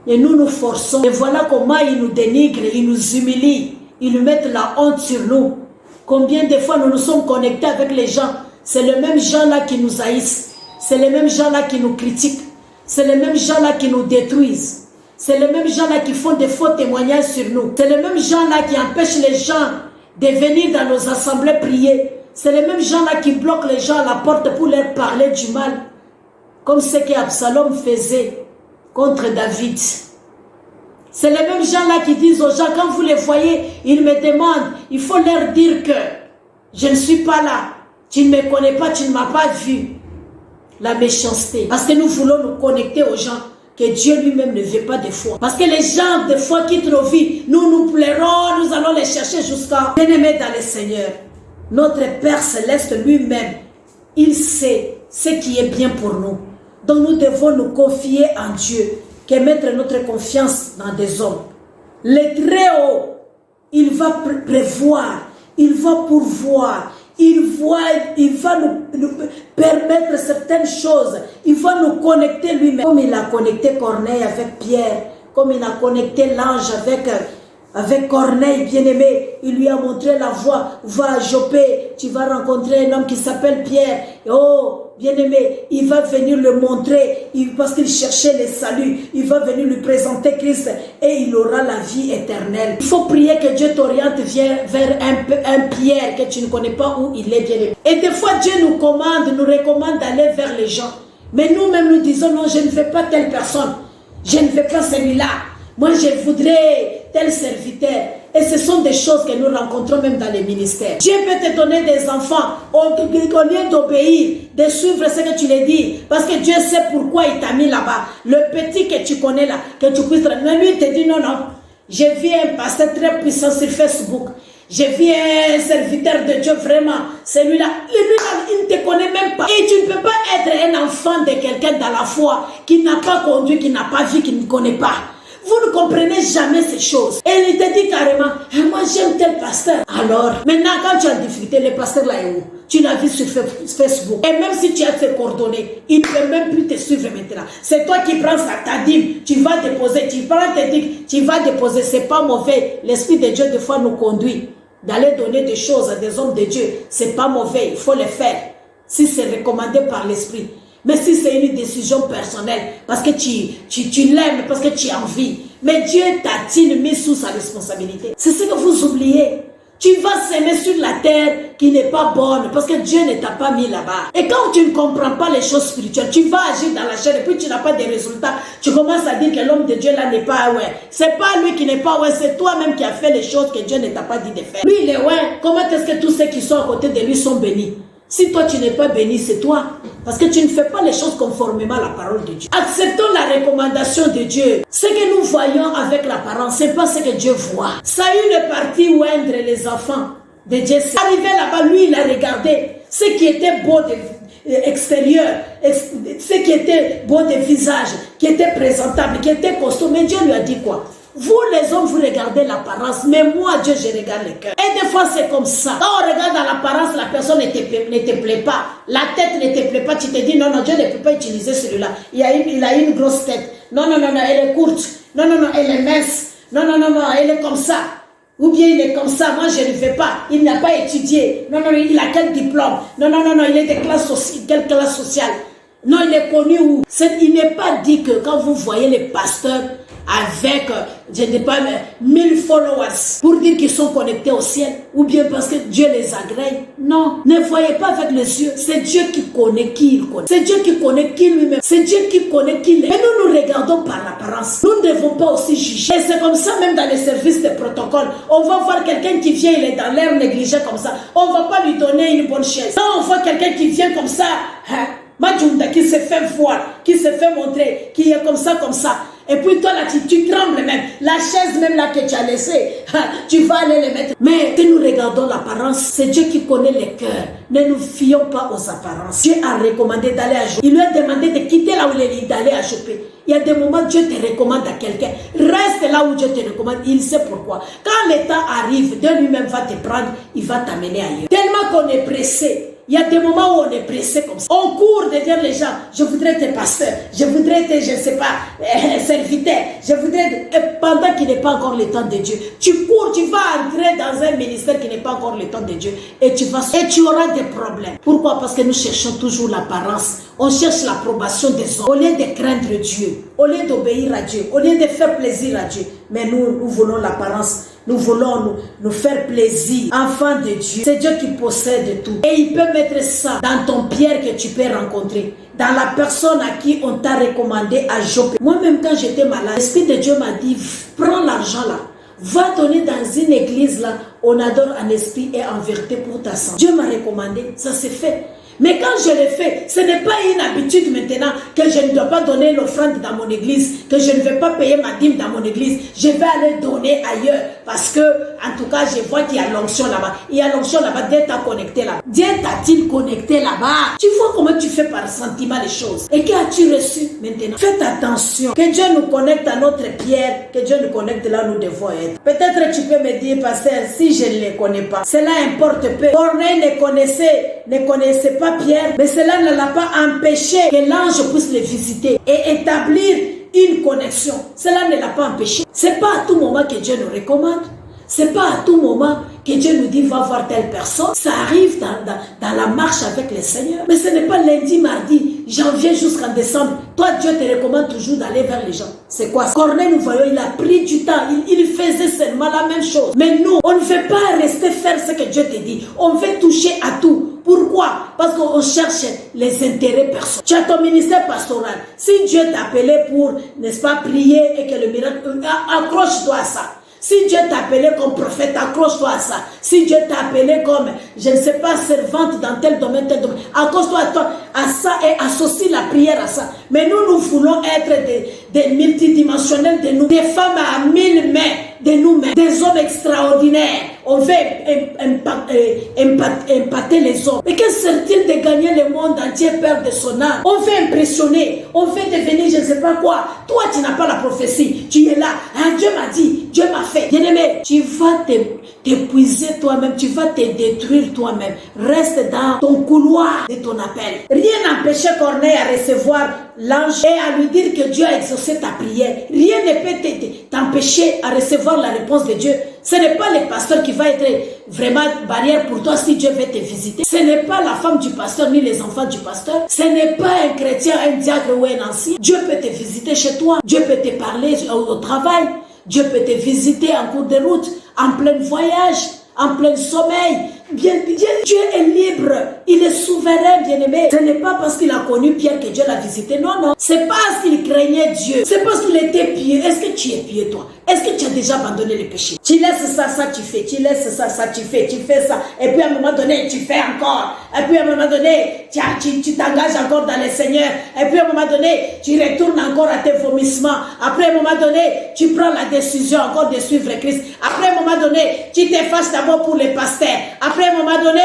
Et nous nous forçons. Et voilà comment il nous dénigre, il nous humilie. Ils nous mettent la honte sur nous. Combien de fois nous nous sommes connectés avec les gens. C'est les mêmes gens-là qui nous haïssent. C'est les mêmes gens-là qui nous critiquent. C'est les mêmes gens-là qui nous détruisent. C'est les mêmes gens-là qui font des faux témoignages sur nous. C'est les mêmes gens-là qui empêchent les gens de venir dans nos assemblées prier. C'est les mêmes gens-là qui bloquent les gens à la porte pour leur parler du mal. Comme ce qu'Absalom faisait contre David. C'est les mêmes gens-là qui disent aux gens, quand vous les voyez, ils me demandent, il faut leur dire que je ne suis pas là. Tu ne me connais pas, tu ne m'as pas vu. La méchanceté. Parce que nous voulons nous connecter aux gens que Dieu lui-même ne veut pas des fois. Parce que les gens, des fois, quittent nos vies. Nous plairons, nous allons les chercher jusqu'à bien-aimés dans le Seigneur. Notre Père Céleste lui-même, il sait ce qui est bien pour nous. Donc nous devons nous confier en Dieu, que mettre notre confiance dans des hommes. Le Très-Haut, il va prévoir, il va pourvoir, il va nous permettre certaines choses, il va nous connecter lui-même. Comme il a connecté Corneille avec Pierre, comme il a connecté l'ange avec avec Corneille, bien-aimé. Il lui a montré la voie. Va à Joppé, tu vas rencontrer un homme qui s'appelle Pierre. Oh, bien-aimé, il va venir le montrer, parce qu'il cherchait le salut. Il va venir lui présenter Christ et il aura la vie éternelle. Il faut prier que Dieu t'oriente vers un Pierre que tu ne connais pas où il est, bien-aimé. Et des fois, Dieu nous recommande d'aller vers les gens. Mais nous-mêmes, nous disons, non, je ne veux pas telle personne. Je ne veux pas celui-là. Moi, je voudrais tel serviteur. Et ce sont des choses que nous rencontrons même dans les ministères. Dieu peut te donner des enfants au lieu d'obéir, de suivre ce que tu lui dis. Parce que Dieu sait pourquoi il t'a mis là-bas. Le petit que tu connais là, que tu puisses... Mais lui, il te dit non, non. J'ai vu un pasteur très puissant sur Facebook. J'ai vu un serviteur de Dieu vraiment. Celui-là, il ne te connaît même pas. Et tu ne peux pas être un enfant de quelqu'un dans la foi qui n'a pas conduit, qui n'a pas vu, qui ne connaît pas. Vous ne comprenez jamais ces choses. Et il te dit carrément, moi j'aime tel pasteur. Alors, maintenant quand tu as difficulté, le pasteur là est où? Tu l'as vu sur Facebook. Et même si tu as ses coordonnées, il ne peut même plus te suivre maintenant. C'est toi qui prends ta dîme, tu vas déposer, tu prends tes dîmes, tu vas déposer. C'est pas mauvais. L'Esprit de Dieu des fois nous conduit d'aller donner des choses à des hommes de Dieu. C'est pas mauvais, il faut le faire. Si c'est recommandé par l'Esprit. Mais si c'est une décision personnelle, parce que tu l'aimes, parce que tu as envie, mais Dieu t'a-t-il mis sous sa responsabilité? C'est ce que vous oubliez. Tu vas s'aimer sur la terre qui n'est pas bonne, parce que Dieu ne t'a pas mis là-bas. Et quand tu ne comprends pas les choses spirituelles, tu vas agir dans la chair et puis tu n'as pas de résultats. Tu commences à dire que l'homme de Dieu là n'est pas ouais. C'est pas lui qui n'est pas ouais, c'est toi-même qui as fait les choses que Dieu ne t'a pas dit de faire. Lui il est ouais. Comment est-ce que tous ceux qui sont à côté de lui sont bénis? Si toi tu n'es pas béni, c'est toi. Parce que tu ne fais pas les choses conformément à la parole de Dieu. Acceptons la recommandation de Dieu. Ce que nous voyons avec l'apparence, ce n'est pas ce que Dieu voit. Saül est parti oindre les enfants de Dieu. Arrivé là-bas, lui, il a regardé ce qui était beau de extérieur, ce qui était beau de visage, qui était présentable, qui était costaud. Mais Dieu lui a dit quoi? Vous les hommes, vous regardez l'apparence, mais moi, Dieu, je regarde le cœur. Et des fois, c'est comme ça. Quand on regarde dans l'apparence, la personne ne te plaît pas. La tête ne te plaît pas. Tu te dis, non, non, Dieu ne peut pas utiliser celui-là. Il a une grosse tête. Non, non, non, non, elle est courte. Non, non, non, elle est mince. Non, non, non, non, elle est comme ça. Ou bien il est comme ça, moi je ne fais pas. Il n'a pas étudié. Non, non, il a quel diplôme? Non, non, non, non, il est de quelle classe sociale? Non, il est connu où? Il n'est pas dit que quand vous voyez les pasteurs avec, je ne dis pas, 1000 followers pour dire qu'ils sont connectés au ciel ou bien parce que Dieu les agrée. Non, ne voyez pas avec les yeux. C'est Dieu qui connaît qui il connaît. C'est Dieu qui connaît qui lui-même. C'est Dieu qui connaît qui il est. Et nous regardons par l'apparence. Nous ne devons pas aussi juger. Et c'est comme ça même dans les services de protocole. On va voir quelqu'un qui vient, il est dans l'air négligé comme ça. On ne va pas lui donner une bonne chaise. Quand on voit quelqu'un qui vient comme ça, Majunda qui se fait voir, qui se fait montrer, qui est comme ça, comme ça. Et puis toi là, tu trembles même. La chaise même là que tu as laissée, tu vas aller les mettre. Mais si nous regardons l'apparence, c'est Dieu qui connaît les cœurs. Ne nous fions pas aux apparences. Dieu a recommandé d'aller à Joppé. Il lui a demandé de quitter là où il est, d'aller à Joppé. Il y a des moments, Dieu te recommande à quelqu'un. Reste là où Dieu te recommande. Il sait pourquoi. Quand le temps arrive, Dieu lui-même va te prendre, il va t'amener ailleurs. Tellement qu'on est pressé. Il y a des moments où on est pressé comme ça. On court derrière les gens. Je voudrais être pasteur. Je voudrais être, je ne sais pas, serviteur. Je voudrais être... Pendant qu'il n'est pas encore le temps de Dieu. Tu cours, tu vas entrer dans un ministère qui n'est pas encore le temps de Dieu. Et tu auras des problèmes. Pourquoi? Parce que nous cherchons toujours l'apparence. On cherche l'approbation des hommes. Au lieu de craindre Dieu. Au lieu d'obéir à Dieu. Au lieu de faire plaisir à Dieu. Mais nous voulons l'apparence. Nous voulons nous faire plaisir. Enfant de Dieu, c'est Dieu qui possède tout. Et il peut mettre ça dans ton pierre que tu peux rencontrer. Dans la personne à qui on t'a recommandé à Joppé. Moi-même quand j'étais malade, l'Esprit de Dieu m'a dit, prends l'argent là. Va donner dans une église là. On adore en esprit et en vérité pour ta santé. Dieu m'a recommandé, ça s'est fait. Mais quand je le fais, ce n'est pas une habitude maintenant que je ne dois pas donner l'offrande dans mon église, que je ne vais pas payer ma dîme dans mon église. Je vais aller donner ailleurs parce que, en tout cas, je vois qu'il y a l'onction là-bas. Il y a l'onction là-bas, Dieu t'a connecté là-bas. Dieu t'a-t-il connecté là-bas? Tu vois comment tu fais par sentiment les choses. Et qu'as-tu reçu maintenant? Faites attention. Que Dieu nous connecte à notre pierre, que Dieu nous connecte là où nous devons être. Peut-être tu peux me dire, pasteur, si je ne les connais pas, cela importe peu. Corneille ne connaissait pas Pierre, mais cela ne l'a pas empêché que l'ange puisse les visiter et établir une connexion. Cela ne l'a pas empêché. Ce n'est pas à tout moment que Dieu nous recommande. Ce n'est pas à tout moment que Dieu nous dit va voir telle personne. Ça arrive dans la marche avec le Seigneur. Mais ce n'est pas lundi, mardi, janvier jusqu'en décembre. Toi, Dieu te recommande toujours d'aller vers les gens. C'est quoi? Corneille, nous voyons, il a pris du temps. Il faisait seulement la même chose. Mais nous, on ne veut pas rester faire ce que Dieu te dit. On veut toucher à tout. Pourquoi? Parce qu'on cherche les intérêts personnels. Tu as ton ministère pastoral. Si Dieu t'a appelé pour, n'est-ce pas, prier et que le miracle, accroche-toi à ça. Si Dieu t'a appelé comme prophète, accroche-toi à ça. Si Dieu t'a appelé comme, je ne sais pas, servante dans tel domaine, accroche-toi à ça et associe la prière à ça. Mais nous voulons être des multidimensionnels de nous, des femmes à 1000 mains de nous-mêmes, des hommes extraordinaires. On veut épater les hommes. Mais que sert-il de gagner le monde entier, perdre de son âme? On veut impressionner, on veut devenir je ne sais pas quoi. Toi, tu n'as pas la prophétie. Tu es là. Hein, Dieu m'a dit, Dieu m'a fait. Bien-aimé, tu vas t'épuiser toi-même, tu vas te détruire toi-même. Reste dans ton couloir de ton appel. Rien n'empêchait Corneille à recevoir l'ange et à lui dire que Dieu a exaucé ta prière. Rien ne peut t'empêcher à recevoir la réponse de Dieu. Ce n'est pas le pasteur qui va être vraiment barrière pour toi si Dieu veut te visiter. Ce n'est pas la femme du pasteur ni les enfants du pasteur. Ce n'est pas un chrétien, un diacre ou un ancien. Dieu peut te visiter chez toi. Dieu peut te parler au travail. Dieu peut te visiter en cours de route, en plein voyage, en plein sommeil. Dieu est libre, il est souverain, bien-aimé. Ce n'est pas parce qu'il a connu Pierre que Dieu l'a visité, non, non. C'est parce qu'il craignait Dieu, c'est parce qu'il était pieux. Est-ce que tu es pieux, toi? Est-ce que tu as déjà abandonné le péché? Tu laisses ça, tu fais, tu laisses ça, tu fais ça. Et puis à un moment donné, tu fais encore. Et puis à un moment donné, tu t'engages encore dans le Seigneur. Et puis à un moment donné, tu retournes encore à tes vomissements. Après à un moment donné, tu prends la décision encore de suivre Christ. Après à un moment donné, tu t'effaces d'abord pour les pasteurs. Après à un moment donné,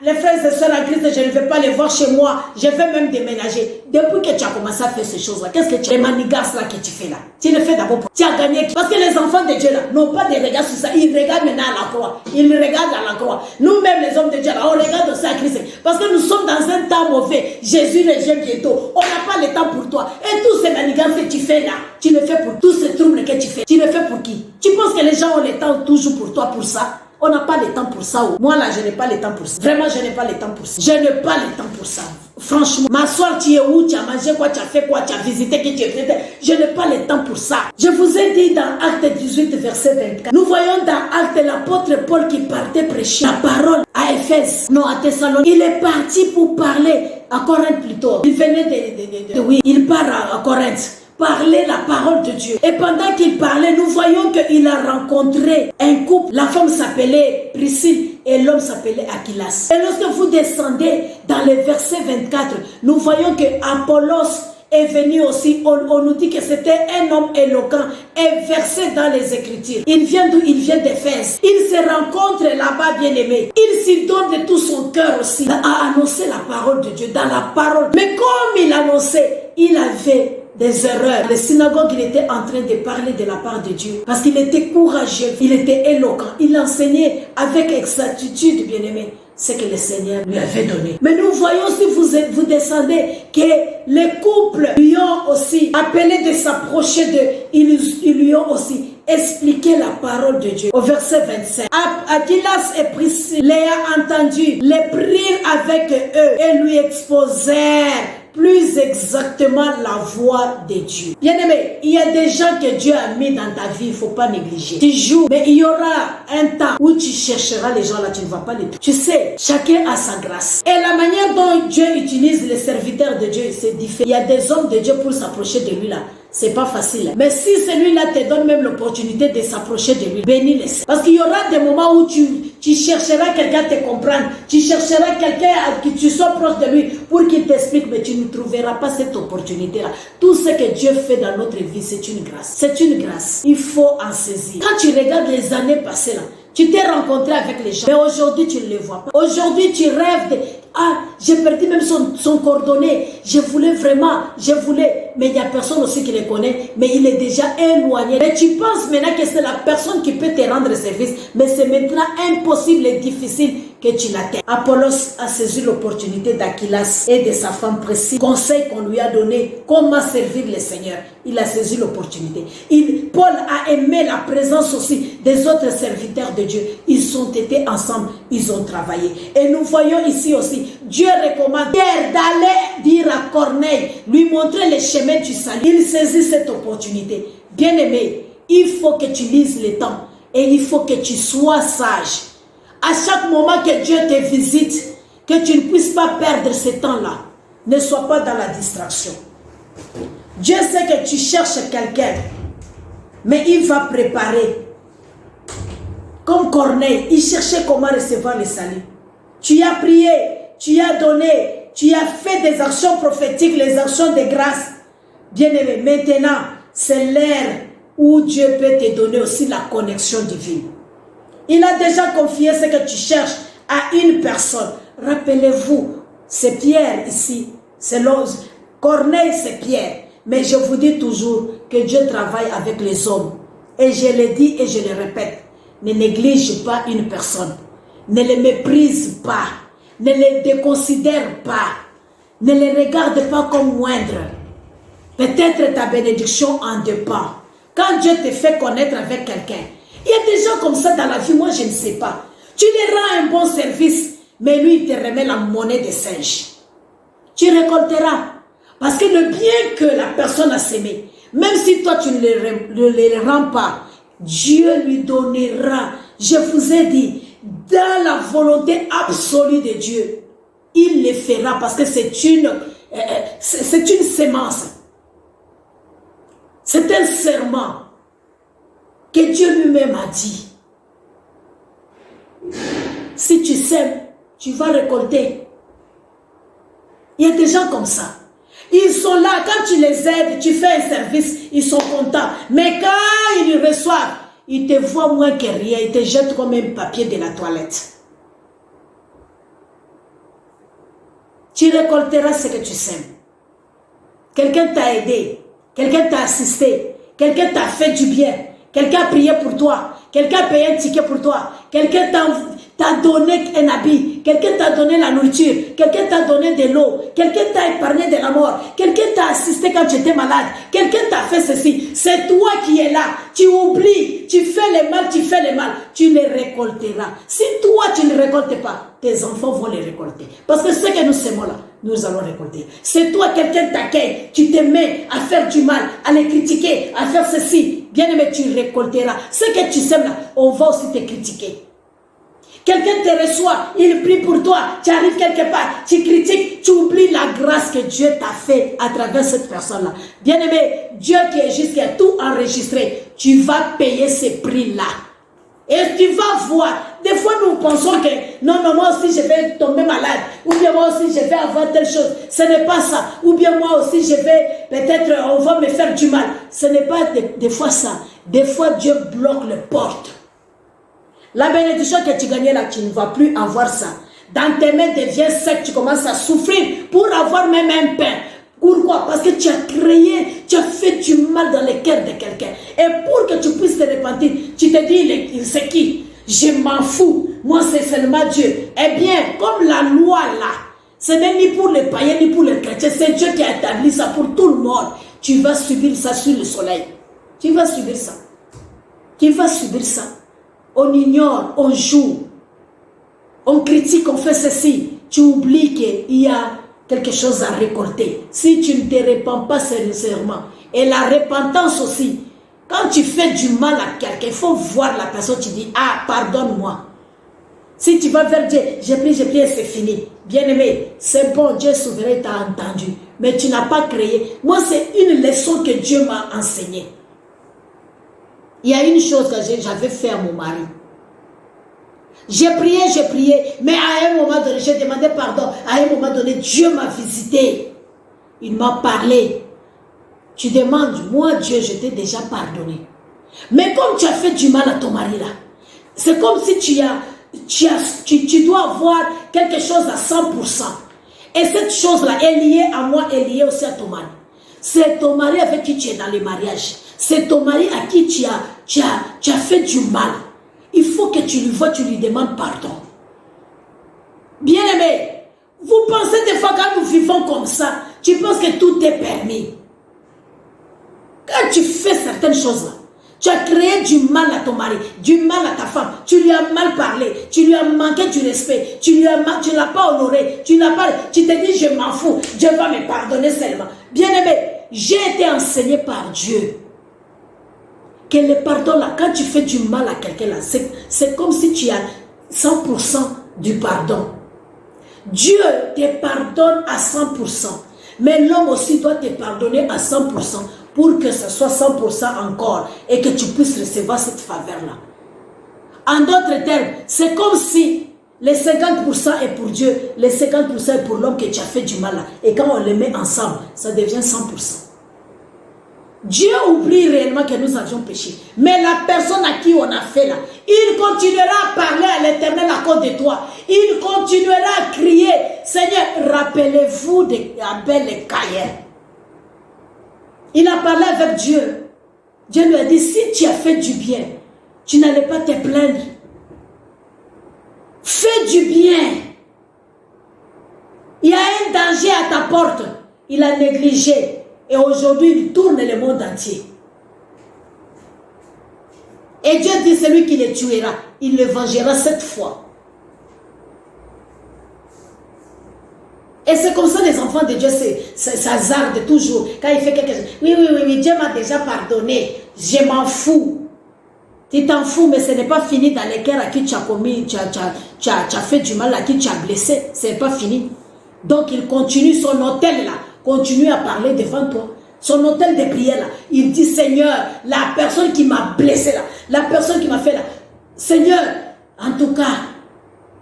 les frères et sœurs en Christ, je ne vais pas les voir chez moi. Je vais même déménager. Depuis que tu as commencé à faire ces choses-là, qu'est-ce que tu fais? Les manigances là que tu fais là. Tu le fais d'abord pour... Tu as gagné. Parce que les enfants de Dieu là n'ont pas de regard sur ça. Ils regardent maintenant à la croix. Ils regardent à la croix. Nous-mêmes les hommes de Dieu là, on regarde aussi à Christ. Parce que nous sommes dans un temps mauvais. Jésus revient bientôt. On n'a pas le temps pour toi. Et tous ces manigances que tu fais là, tu le fais pour tous ces troubles que tu fais. Tu le fais pour qui? Tu penses que les gens ont le temps toujours pour toi pour ça? On n'a pas le temps pour ça. Moi là, je n'ai pas le temps pour ça. Vraiment, je n'ai pas le temps pour ça. Je n'ai pas le temps pour ça. Franchement, m'asseoir, tu es où? Tu as mangé quoi? Tu as fait quoi? Tu as visité qui tu es fait? Je n'ai pas le temps pour ça. Je vous ai dit dans Acte 18, verset 24. Nous voyons dans Acte l'apôtre Paul qui partait prêcher la parole à Éphèse, non à Thessalonique. Il est parti pour parler à Corinthe plutôt. Il venait oui, il part à Corinthe. Parler la parole de Dieu. Et pendant qu'il parlait, nous voyons qu'il a rencontré un couple. La femme s'appelait Priscille et l'homme s'appelait Aquilas. Et lorsque vous descendez dans le verset 24, nous voyons que Apollos est venu aussi. On nous dit que c'était un homme éloquent et versé dans les Écritures. Il vient d'où? Il vient d'Éphèse. Il se rencontre là-bas, bien-aimé. Il s'y donne de tout son cœur aussi à annoncer la parole de Dieu, dans la parole. Mais comme il annonçait, il avait des erreurs. Les synagogues, il était en train de parler de la part de Dieu. Parce qu'il était courageux, il était éloquent. Il enseignait avec exactitude, bien-aimé, ce que le Seigneur lui avait donné. Mais nous voyons, si vous descendez, que les couples lui ont aussi appelé de s'approcher d'eux. Ils lui ont aussi expliqué la parole de Dieu. Au verset 25. Aquilas et Priscille l'ayant entendu, les prirent avec eux et lui exposèrent plus exactement la voix de Dieu. Bien-aimé, il y a des gens que Dieu a mis dans ta vie, il ne faut pas négliger. Tu joues, mais il y aura un temps où tu chercheras les gens là, tu ne vas pas les trouver. Tu sais, chacun a sa grâce. Et la manière dont Dieu utilise les serviteurs de Dieu, c'est différent. Il y a des hommes de Dieu pour s'approcher de lui là. C'est pas facile. Mais si celui-là te donne même l'opportunité de s'approcher de lui, bénis-le. Parce qu'il y aura des moments où tu chercheras quelqu'un à te comprendre. Tu chercheras quelqu'un à qui tu sois proche de lui pour qu'il t'explique, mais tu ne trouveras pas cette opportunité-là. Tout ce que Dieu fait dans notre vie, c'est une grâce. C'est une grâce. Il faut en saisir. Quand tu regardes les années passées là, Tu t'es rencontré avec les gens, mais aujourd'hui tu ne les vois pas. Aujourd'hui tu rêves de... Ah, j'ai perdu même son coordonnées. Je voulais, mais il n'y a personne aussi qui les connaît, mais il est déjà éloigné. Mais tu penses maintenant que c'est la personne qui peut te rendre service, mais c'est maintenant impossible et difficile que tu l'atteignes. Apollos a saisi l'opportunité d'Aquilas et de sa femme précise. Conseil qu'on lui a donné, comment servir le Seigneur. Il a saisi l'opportunité. Paul a aimé la présence aussi des autres serviteurs de Dieu. Ils ont été ensemble, ils ont travaillé. Et nous voyons ici aussi, Dieu recommande Pierre d'aller dire à Corneille, lui montrer le chemin du salut. Il saisit cette opportunité. Bien-aimé, il faut que tu lises le temps et il faut que tu sois sage. À chaque moment que Dieu te visite, que tu ne puisses pas perdre ce temps-là. Ne sois pas dans la distraction. Dieu sait que tu cherches quelqu'un, mais il va préparer. Comme Corneille, il cherchait comment recevoir le salut. Tu as prié, tu as donné, tu as fait des actions prophétiques, les actions de grâce. Bien-aimé, maintenant, c'est l'ère où Dieu peut te donner aussi la connexion divine. Il a déjà confié ce que tu cherches à une personne. Rappelez-vous, c'est Pierre ici, c'est l'ose. Corneille, c'est Pierre. Mais je vous dis toujours que Dieu travaille avec les hommes. Et je le dis et je le répète. Ne néglige pas une personne. Ne les méprise pas. Ne les déconsidère pas. Ne les regarde pas comme moindres. Peut-être ta bénédiction en dépend. Quand Dieu te fait connaître avec quelqu'un, il y a des gens comme ça dans la vie, moi je ne sais pas. Tu lui rends un bon service, mais lui il te remet la monnaie des singes. Tu récolteras. Parce que le bien que la personne a sémé, même si toi tu ne le rends pas, Dieu lui donnera. Je vous ai dit, dans la volonté absolue de Dieu, il le fera parce que c'est une sémence. C'est un serment que Dieu lui-même a dit. Si tu sèmes, tu vas récolter. Il y a des gens comme ça. Ils sont là, quand tu les aides, tu fais un service, ils sont contents. Mais quand ils reçoivent, ils te voient moins que rien, ils te jettent comme un papier de la toilette. Tu récolteras ce que tu sèmes. Quelqu'un t'a aidé, quelqu'un t'a assisté, quelqu'un t'a fait du bien, quelqu'un a prié pour toi, quelqu'un a payé un ticket pour toi, quelqu'un t'a donné un habit, quelqu'un t'a donné la nourriture, quelqu'un t'a donné de l'eau, quelqu'un t'a épargné de la mort, quelqu'un t'a assisté quand tu étais malade, quelqu'un t'a fait ceci. C'est toi qui es là, tu oublies, tu fais le mal, tu les récolteras. Si toi tu ne récoltes pas, tes enfants vont les récolter. Parce que ce que nous sémons là, nous allons récolter. C'est toi, quelqu'un t'accueille, tu te mets à faire du mal, à les critiquer, à faire ceci. Bien aimé, tu récolteras. Ce que tu sèmes là, on va aussi te critiquer. Quelqu'un te reçoit, il prie pour toi, tu arrives quelque part, tu critiques, tu oublies la grâce que Dieu t'a fait à travers cette personne-là. Bien-aimé, Dieu qui est juste, qui a tout enregistré, tu vas payer ces prix-là. Et tu vas voir, des fois nous pensons que non, moi aussi je vais tomber malade, ou bien moi aussi je vais avoir telle chose. Ce n'est pas ça. Ou bien moi aussi je vais, peut-être on va me faire du mal. Ce n'est pas des fois ça. Des fois Dieu bloque les portes. La bénédiction que tu gagnais là, tu ne vas plus avoir ça. Dans tes mains devient sec, tu commences à souffrir pour avoir même un pain. Pourquoi? Parce que tu as créé, tu as fait du mal dans le cœur de quelqu'un. Et pour que tu puisses te repentir, tu te dis, c'est qui? Je m'en fous. Moi, c'est seulement Dieu. Eh bien, comme la loi là, ce n'est ni pour les païens, ni pour les chrétiens. C'est Dieu qui a établi ça pour tout le monde. Tu vas subir ça sur le soleil. Tu vas subir ça. Tu vas subir ça. On ignore, on joue, on critique, on fait ceci. Tu oublies qu'il y a quelque chose à récolter. Si tu ne te répands pas sincèrement. Et la repentance aussi. Quand tu fais du mal à quelqu'un, il faut voir la personne, tu dis, ah, pardonne-moi. Si tu vas vers Dieu, j'ai pris, c'est fini. Bien-aimé, c'est bon, Dieu souverain t'a entendu. Mais tu n'as pas créé. Moi, c'est une leçon que Dieu m'a enseignée. Il y a une chose que j'avais fait à mon mari. J'ai prié, mais à un moment donné, j'ai demandé pardon. À un moment donné, Dieu m'a visité. Il m'a parlé. Tu demandes, moi Dieu, je t'ai déjà pardonné. Mais comme tu as fait du mal à ton mari là, C'est comme si tu dois avoir quelque chose à 100%. Et cette chose-là est liée à moi, est liée aussi à ton mari. C'est ton mari avec qui tu es dans le mariage. C'est ton mari à qui tu as fait du mal. Il faut que tu lui vois, tu lui demandes pardon. Bien-aimé, vous pensez des fois quand nous vivons comme ça, tu penses que tout est permis. Quand tu fais certaines choses-là, tu as créé du mal à ton mari, du mal à ta femme, tu lui as mal parlé, tu lui as manqué du respect, tu ne l'as pas honoré, tu te dis je m'en fous, Dieu va me pardonner seulement. Bien-aimé, j'ai été enseigné par Dieu que le pardon là, quand tu fais du mal à quelqu'un là, c'est comme si tu as 100% du pardon. Dieu te pardonne à 100%, mais l'homme aussi doit te pardonner à 100% pour que ce soit 100% encore et que tu puisses recevoir cette faveur-là. En d'autres termes, c'est comme si les 50% est pour Dieu, les 50% est pour l'homme que tu as fait du mal là. Et quand on les met ensemble, ça devient 100%. Dieu oublie réellement que nous avions péché. Mais la personne à qui on a fait là, il continuera à parler à l'Éternel à cause de toi. Il continuera à crier, Seigneur, rappelez-vous d'Abel et Caïn. Il a parlé avec Dieu. Dieu lui a dit, si tu as fait du bien, tu n'allais pas te plaindre. Fais du bien. Il y a un danger à ta porte. Il a négligé. Et aujourd'hui, il tourne le monde entier. Et Dieu dit, celui qui le tuera, il le vengera 7 fois. Et c'est comme ça les enfants de Dieu s'hazardent toujours. Quand il fait quelque chose, oui, Dieu m'a déjà pardonné. Je m'en fous. Tu t'en fous, mais ce n'est pas fini dans les cœurs à qui tu as commis, tu as fait du mal, à qui tu as blessé. Ce n'est pas fini. Donc il continue son autel là. Continue à parler devant toi. Son autel de prière là. Il dit, Seigneur, la personne qui m'a blessé là, la personne qui m'a fait là, Seigneur, en tout cas,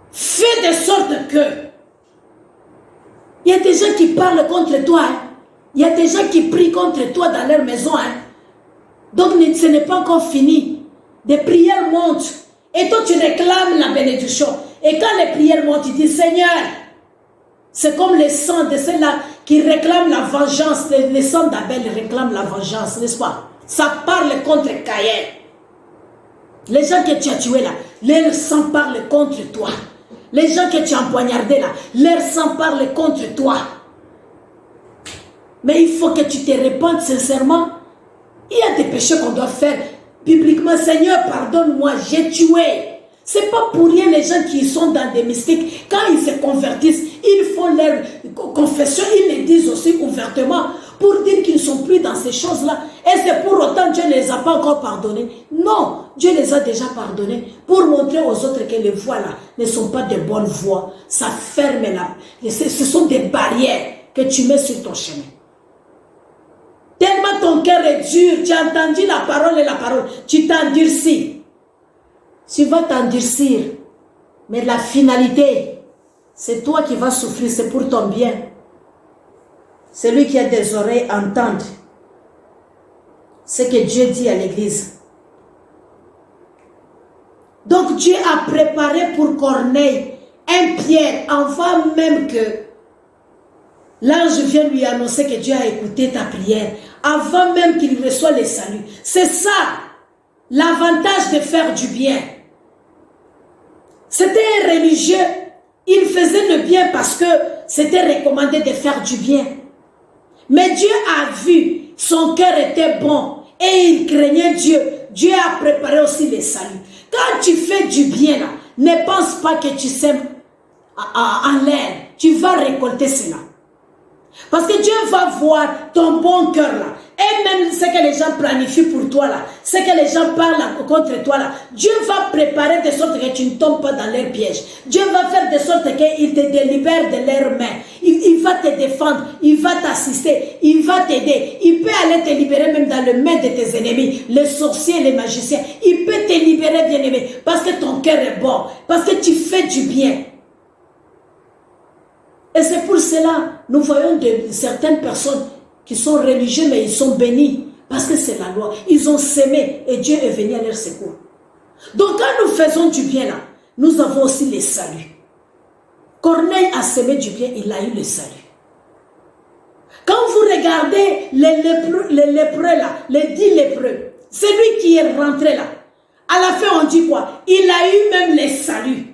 fais de sorte que il y a des gens qui parlent contre toi. Hein. Il y a des gens qui prient contre toi dans leur maison. Hein. Donc ce n'est pas encore fini. Des prières montent. Et toi tu réclames la bénédiction. Et quand les prières montent, tu dis, Seigneur, c'est comme le sang de ceux-là qui réclament la vengeance. Le sang d'Abel réclame la vengeance, n'est-ce pas? Ça parle contre Caïn. Les gens que tu as tués là, leur sang parle contre toi. Les gens que tu as empoignardés là, leur sang parle contre toi. Mais il faut que tu te répandes sincèrement. Il y a des péchés qu'on doit faire publiquement. Seigneur, pardonne-moi, j'ai tué. C'est pas pour rien les gens qui sont dans des mystiques, quand ils se convertissent, ils font leur confession, ils le disent aussi ouvertement pour dire qu'ils ne sont plus dans ces choses-là. Et c'est pour autant Dieu ne les a pas encore pardonnés. Non, Dieu les a déjà pardonnés pour montrer aux autres que les voies là ne sont pas de bonnes voies. Ça ferme là. Ce sont des barrières que tu mets sur ton chemin. Tellement ton cœur est dur, tu as entendu la parole et la parole, tu t'endurcis. Tu vas t'endurcir, mais la finalité, c'est toi qui vas souffrir, c'est pour ton bien. Celui qui a des oreilles entende ce que Dieu dit à l'église. Donc Dieu a préparé pour Corneille un Pierre avant même que l'ange vienne lui annoncer que Dieu a écouté ta prière, avant même qu'il reçoive le salut. C'est ça l'avantage de faire du bien. C'était un religieux, il faisait le bien parce que c'était recommandé de faire du bien. Mais Dieu a vu, son cœur était bon et il craignait Dieu. Dieu a préparé aussi le salut. Quand tu fais du bien, là, ne pense pas que tu sèmes en l'air. Tu vas récolter cela. Parce que Dieu va voir ton bon cœur là. Et même ce que les gens planifient pour toi là, ce que les gens parlent contre toi là, Dieu va préparer de sorte que tu ne tombes pas dans leur piège. Dieu va faire de sorte qu'il te délibère de leurs mains. Il va te défendre, il va t'assister, il va t'aider. Il peut aller te libérer même dans le main de tes ennemis, les sorciers, les magiciens. Il peut te libérer, bien-aimé, parce que ton cœur est bon, parce que tu fais du bien. Et c'est pour cela, nous voyons certaines personnes qui sont religieuses, mais ils sont bénis. Parce que c'est la loi. Ils ont sémé et Dieu est venu à leur secours. Donc quand nous faisons du bien là, nous avons aussi le salut. Corneille a semé du bien, il a eu le salut. Quand vous regardez les lépreux là, les 10 lépreux, celui qui est rentré là, à la fin on dit quoi? Il a eu même le salut.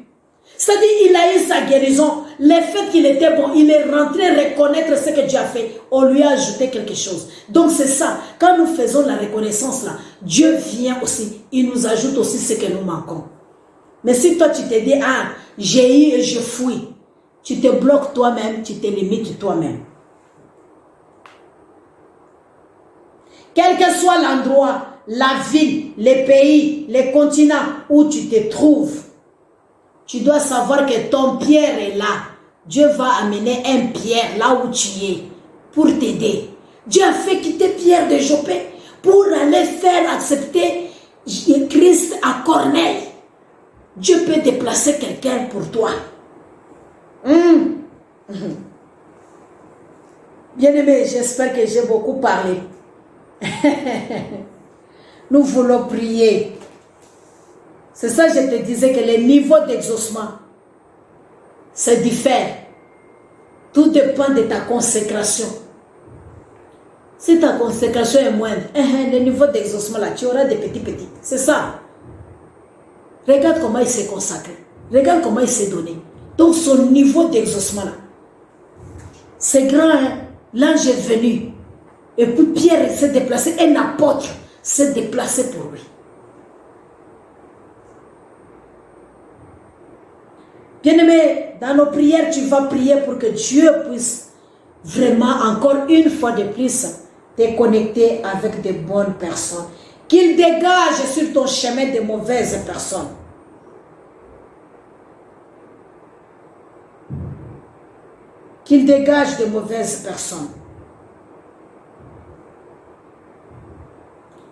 C'est-à-dire il a eu sa guérison. Le fait qu'il était bon, il est rentré reconnaître ce que Dieu a fait. On lui a ajouté quelque chose. Donc c'est ça. Quand nous faisons la reconnaissance là, Dieu vient aussi. Il nous ajoute aussi ce que nous manquons. Mais si toi tu te dis, ah, j'ai eu et je fuis, tu te bloques toi-même, tu te limites toi-même. Quel que soit l'endroit, la ville, les pays, les continents où tu te trouves, tu dois savoir que ton Pierre est là. Dieu va amener un Pierre là où tu es pour t'aider. Dieu a fait quitter Pierre de Joppé pour aller faire accepter Christ à Corneille. Dieu peut déplacer quelqu'un pour toi. Bien-aimé, j'espère que j'ai beaucoup parlé. Nous voulons prier. C'est ça que je te disais que les niveaux d'exaucement, c'est différent. Tout dépend de ta consécration. Si ta consécration est moindre, le niveau d'exaucement là, tu auras des petits. C'est ça. Regarde comment il s'est consacré. Regarde comment il s'est donné. Donc son niveau d'exaucement là, c'est grand. Hein? L'ange est venu. Et puis Pierre s'est déplacé. Un apôtre s'est déplacé pour lui. Bien-aimé, dans nos prières, tu vas prier pour que Dieu puisse vraiment, encore une fois de plus, te connecter avec de bonnes personnes. Qu'il dégage sur ton chemin de mauvaises personnes. Qu'il dégage de mauvaises personnes.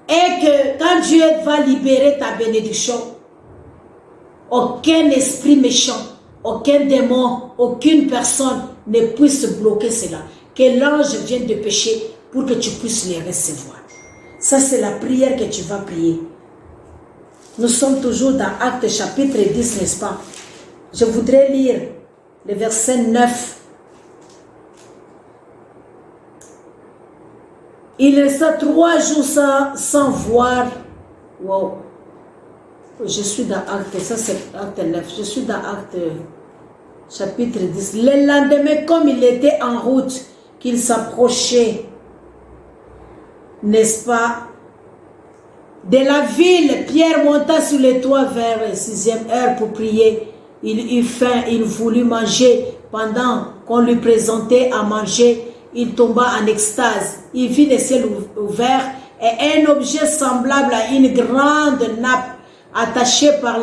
Et que quand Dieu va libérer ta bénédiction, aucun esprit méchant, aucun démon, aucune personne ne puisse bloquer cela. Que l'ange vienne de pécher pour que tu puisses les recevoir. Ça, c'est la prière que tu vas prier. Nous sommes toujours dans Actes chapitre 10, n'est-ce pas? Je voudrais lire le verset 9. Il resta 3 jours sans voir. Wow. Je suis dans Acte, ça c'est Acte 9. Je suis dans Acte chapitre 10. Le lendemain, comme il était en route, qu'il s'approchait, n'est-ce pas, de la ville, Pierre monta sur le toit vers la 6e heure pour prier. Il eut faim, il voulut manger. Pendant qu'on lui présentait à manger, il tomba en extase. Il vit le ciel ouvert et un objet semblable à une grande nappe attachée par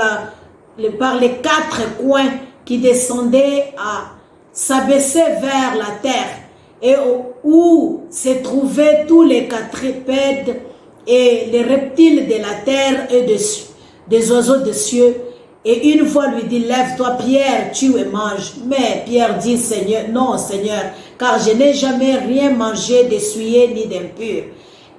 les 4 coins qui descendait à s'abaisser vers la terre et où se trouvaient tous les quadrupèdes et les reptiles de la terre et des oiseaux des cieux. Et une voix lui dit, lève-toi Pierre, tue et mange. Mais Pierre dit, Seigneur, non Seigneur, car je n'ai jamais rien mangé d'essuyé ni d'impur.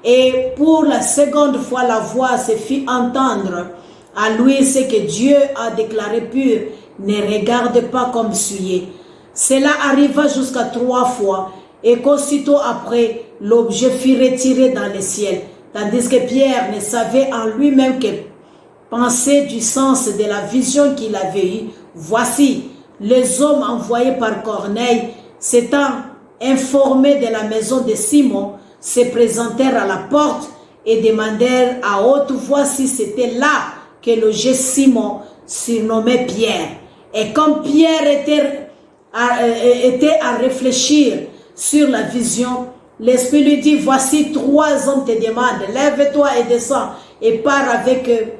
Et pour la seconde fois, la voix se fit entendre à lui ce que Dieu a déclaré pur. Ne regarde pas comme souillé. Cela arriva jusqu'à 3 fois. Et qu'aussitôt après, l'objet fut retiré dans le ciel. Tandis que Pierre ne savait en lui-même que penser du sens de la vision qu'il avait eue. Voici, les hommes envoyés par Corneille, s'étant informés de la maison de Simon, se présentèrent à la porte et demandèrent à haute voix si c'était là que logeait Simon, surnommé Pierre. Et comme Pierre était à réfléchir sur la vision, l'Esprit lui dit, voici 3 hommes te demandent, lève-toi et descends et pars avec eux,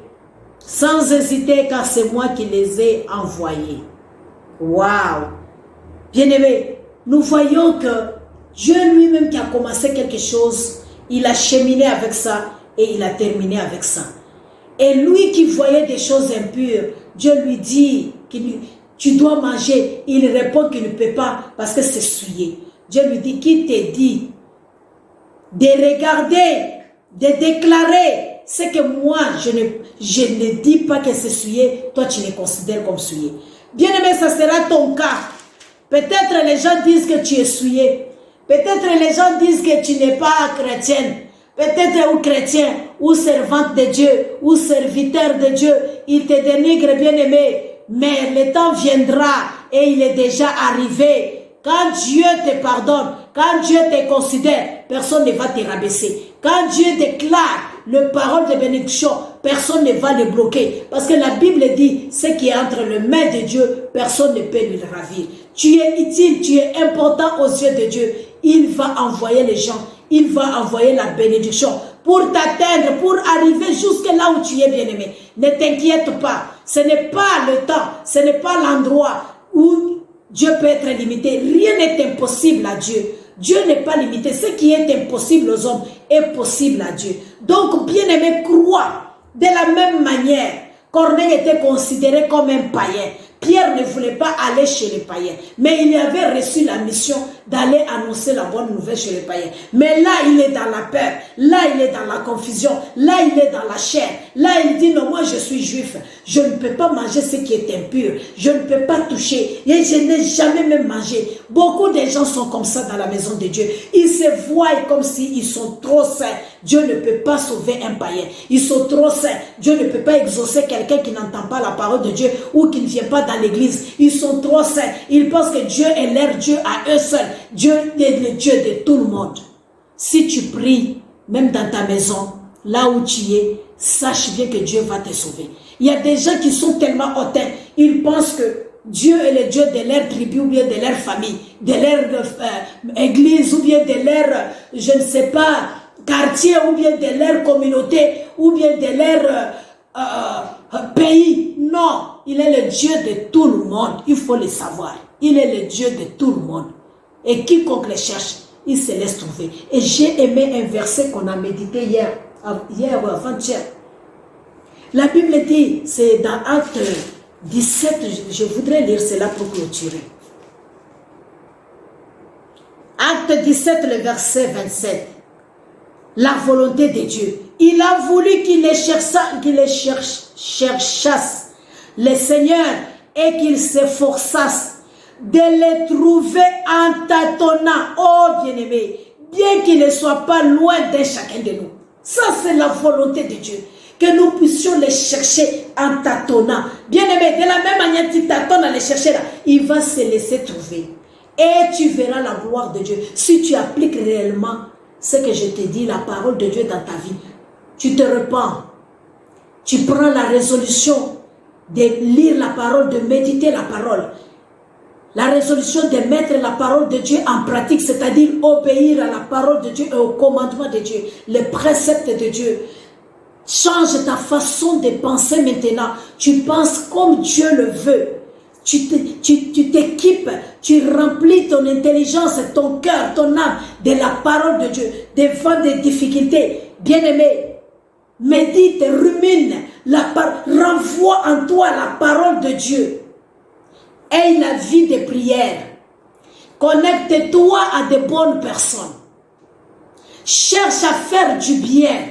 sans hésiter, car c'est moi qui les ai envoyés. Waouh! Bien-aimés, nous voyons que Dieu lui-même qui a commencé quelque chose, il a cheminé avec ça et il a terminé avec ça. Et lui qui voyait des choses impures, Dieu lui dit que tu dois manger. Il répond qu'il ne peut pas parce que c'est souillé. Dieu lui dit, qui te dit de regarder, de déclarer c'est que moi, je ne dis pas que c'est souillé, toi tu les considères comme souillé. Bien-aimé, ça sera ton cas. Peut-être les gens disent que tu es souillé. Peut-être les gens disent que tu n'es pas chrétienne. Peut-être ou chrétien, ou servante de Dieu, ou serviteur de Dieu. Il te dénigre, bien-aimé. Mais le temps viendra et il est déjà arrivé. Quand Dieu te pardonne, quand Dieu te considère, personne ne va te rabaisser. Quand Dieu déclare le parole de bénédiction, personne ne va le bloquer. Parce que la Bible dit, ce qui est entre les mains de Dieu, personne ne peut lui ravir. Tu es utile, tu es important aux yeux de Dieu. Il va envoyer les gens, il va envoyer la bénédiction pour t'atteindre, pour arriver jusque là où tu es, bien-aimé. Ne t'inquiète pas, ce n'est pas le temps, ce n'est pas l'endroit où Dieu peut être limité. Rien n'est impossible à Dieu. Dieu n'est pas limité. Ce qui est impossible aux hommes est possible à Dieu. Donc, bien-aimé, crois. De la même manière, Corneille était considéré comme un païen. Pierre ne voulait pas aller chez les païens, mais il avait reçu la mission d'aller annoncer la bonne nouvelle chez les païens. Mais là, il est dans la peur, là, il est dans la confusion, là, il est dans la chair. Là, il dit, non, moi, je suis juif, je ne peux pas manger ce qui est impur, je ne peux pas toucher, et je n'ai jamais même mangé. Beaucoup de gens sont comme ça dans la maison de Dieu. Ils se voient comme s'ils sont trop saints. Dieu ne peut pas sauver un païen. Ils sont trop saints. Dieu ne peut pas exaucer quelqu'un qui n'entend pas la parole de Dieu ou qui ne vient pas dans l'église. Ils sont trop saints. Ils pensent que Dieu est leur Dieu à eux seuls. Dieu est le Dieu de tout le monde. Si tu pries, même dans ta maison, là où tu es, sache bien que Dieu va te sauver. Il y a des gens qui sont tellement hautains. Ils pensent que Dieu est le Dieu de leur tribu ou bien de leur famille, de leur église ou bien de leur, je ne sais pas, quartier ou bien de leur communauté ou bien de leur pays. Non, il est le Dieu de tout le monde. Il faut le savoir. Il est le Dieu de tout le monde. Et quiconque le cherche, il se laisse trouver. Et j'ai aimé un verset qu'on a médité hier ou avant-hier. La Bible dit, c'est dans Acte 17, je voudrais lire cela pour clôturer. Acte 17, le verset 27. La volonté de Dieu. Il a voulu qu'il les cherchasse, les seigneurs, et qu'ils s'efforçassent de les trouver en tâtonnant. Oh bien-aimé, bien qu'il ne soit pas loin d'un chacun de nous. Ça, c'est la volonté de Dieu. Que nous puissions les chercher en tâtonnant. Bien-aimé, de la même manière que tu tâtonnes à les chercher là, il va se laisser trouver. Et tu verras la gloire de Dieu. Si tu appliques réellement ce que je te dis, la parole de Dieu dans ta vie, tu te repens. Tu prends la résolution de lire la parole, de méditer la parole. La résolution de mettre la parole de Dieu en pratique, c'est-à-dire obéir à la parole de Dieu et au commandement de Dieu, les préceptes de Dieu. Change ta façon de penser maintenant. Tu penses comme Dieu le veut. Tu t'équipes, tu remplis ton intelligence, ton cœur, ton âme de la parole de Dieu, devant des difficultés. Bien-aimé, médite, rumine, renvoie en toi la parole de Dieu. Aie la vie de prière. Connecte-toi à de bonnes personnes. Cherche à faire du bien.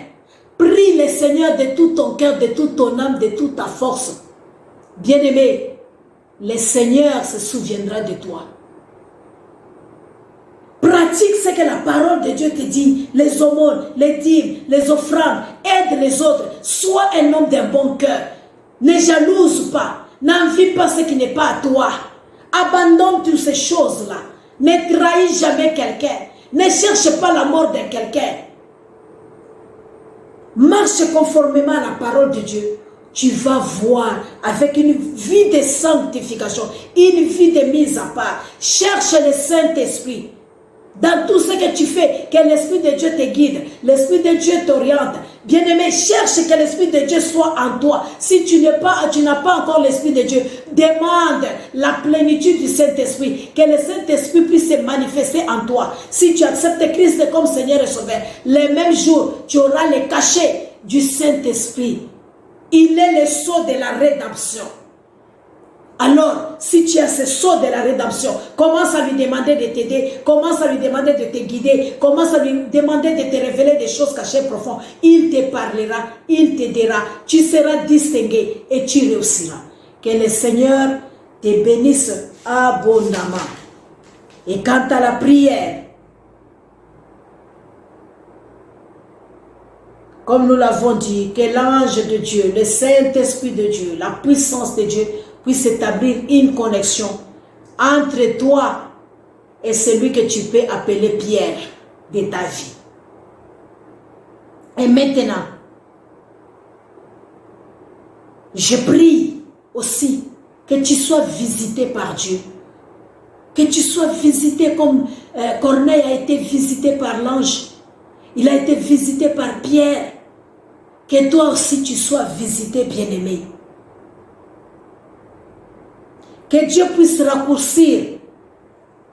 Prie le Seigneur de tout ton cœur, de toute ton âme, de toute ta force. Bien-aimé, le Seigneur se souviendra de toi. Pratique ce que la parole de Dieu te dit. Les aumônes, les dîmes, les offrandes. Aide les autres. Sois un homme d'un bon cœur. Ne jalouse pas. N'envie pas ce qui n'est pas à toi. Abandonne toutes ces choses-là. Ne trahis jamais quelqu'un. Ne cherche pas la mort de quelqu'un. Marche conformément à la parole de Dieu. Tu vas voir avec une vie de sanctification, une vie de mise à part. Cherche le Saint-Esprit. Dans tout ce que tu fais, que l'Esprit de Dieu te guide, l'Esprit de Dieu t'oriente. Bien-aimé, cherche que l'Esprit de Dieu soit en toi. Si tu n'as pas encore l'Esprit de Dieu, demande la plénitude du Saint-Esprit, que le Saint-Esprit puisse se manifester en toi. Si tu acceptes Christ comme Seigneur et Sauveur, les mêmes jours, tu auras le cachet du Saint-Esprit. Il est le sceau de la rédemption. Alors, si tu as ce sceau de la rédemption, commence à lui demander de t'aider, commence à lui demander de te guider, commence à lui demander de te révéler des choses cachées profondes. Il te parlera, il t'aidera, tu seras distingué et tu réussiras. Que le Seigneur te bénisse abondamment. Et quant à la prière, comme nous l'avons dit, que l'ange de Dieu, le Saint-Esprit de Dieu, la puissance de Dieu puisse établir une connexion entre toi et celui que tu peux appeler Pierre de ta vie. Et maintenant, je prie aussi que tu sois visité par Dieu. Que tu sois visité comme Corneille a été visité par l'ange. Il a été visité par Pierre. Que toi aussi tu sois visité, bien-aimé. Que Dieu puisse raccourcir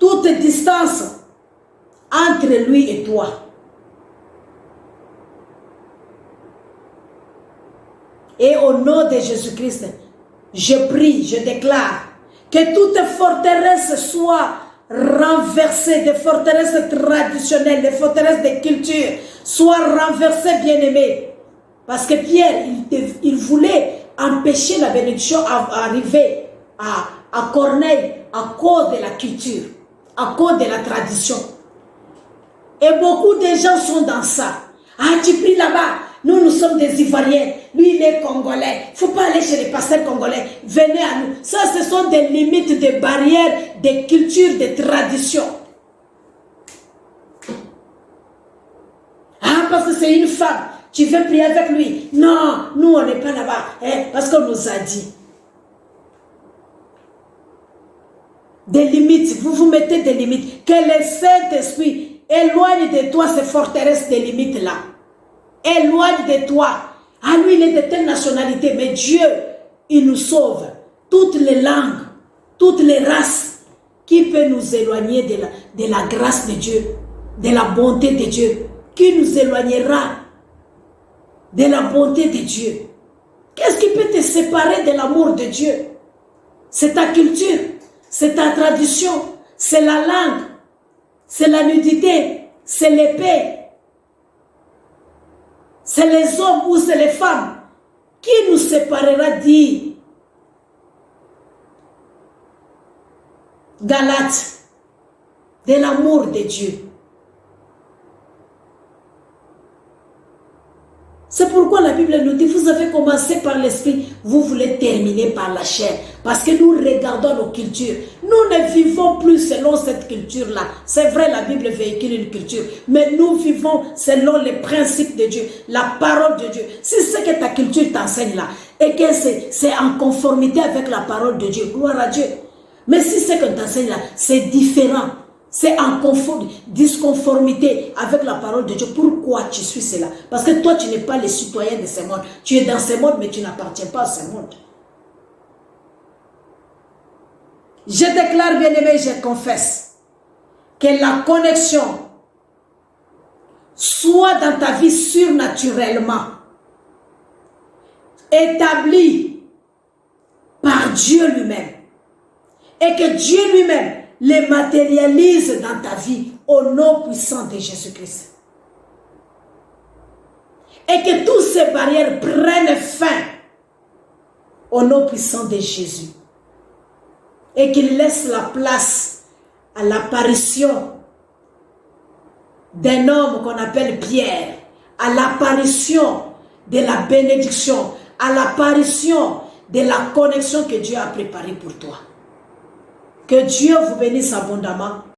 toute distance entre lui et toi. Et au nom de Jésus-Christ, je prie, je déclare que toute forteresse soit renversée, des forteresses traditionnelles, des forteresses de culture, soient renversées, bien-aimés. Parce que Pierre, il voulait empêcher la bénédiction d'arriver à Corneille à cause de la culture, à cause de la tradition. Et beaucoup de gens sont dans ça. Ah, tu pries là-bas. Nous sommes des Ivoiriens. Lui, il est Congolais. Il ne faut pas aller chez les pasteurs congolais. Venez à nous. Ça, ce sont des limites, des barrières, des cultures, des traditions. Ah, parce que c'est une femme. Tu veux prier avec lui? Non, nous, on n'est pas là-bas. Parce qu'on nous a dit. Des limites. Vous vous mettez des limites. Que le Saint-Esprit éloigne de toi ces forteresses des limites-là. Éloigne de toi. Ah, lui, il est de telle nationalité, mais Dieu, il nous sauve. Toutes les langues, toutes les races, qui peut nous éloigner de la grâce de Dieu, de la bonté de Dieu, qui nous éloignera de la bonté de Dieu. Qu'est-ce qui peut te séparer de l'amour de Dieu? C'est ta culture, c'est ta tradition, c'est la langue, c'est la nudité, c'est l'épée. C'est les hommes ou c'est les femmes. Qui nous séparera, dit Galates, de l'amour de Dieu? C'est pourquoi la Bible nous dit, vous avez commencé par l'esprit, vous voulez terminer par la chair. Parce que nous regardons nos cultures. Nous ne vivons plus selon cette culture-là. C'est vrai, la Bible véhicule une culture. Mais nous vivons selon les principes de Dieu, la parole de Dieu. Si c'est que ta culture t'enseigne là, et que c'est en conformité avec la parole de Dieu, gloire à Dieu. Mais si c'est que t'enseigne là, c'est différent. C'est en disconformité avec la parole de Dieu. Pourquoi tu suis cela? Parce que toi, tu n'es pas le citoyen de ce monde. Tu es dans ce monde, mais tu n'appartiens pas à ce monde. Je déclare, bien-aimé, je confesse que la connexion soit dans ta vie surnaturellement établie par Dieu lui-même. Et que Dieu lui-même les matérialise dans ta vie au nom puissant de Jésus-Christ. Et que toutes ces barrières prennent fin au nom puissant de Jésus. Et qu'il laisse la place à l'apparition d'un homme qu'on appelle Pierre, à l'apparition de la bénédiction, à l'apparition de la connexion que Dieu a préparée pour toi. Que Dieu vous bénisse abondamment.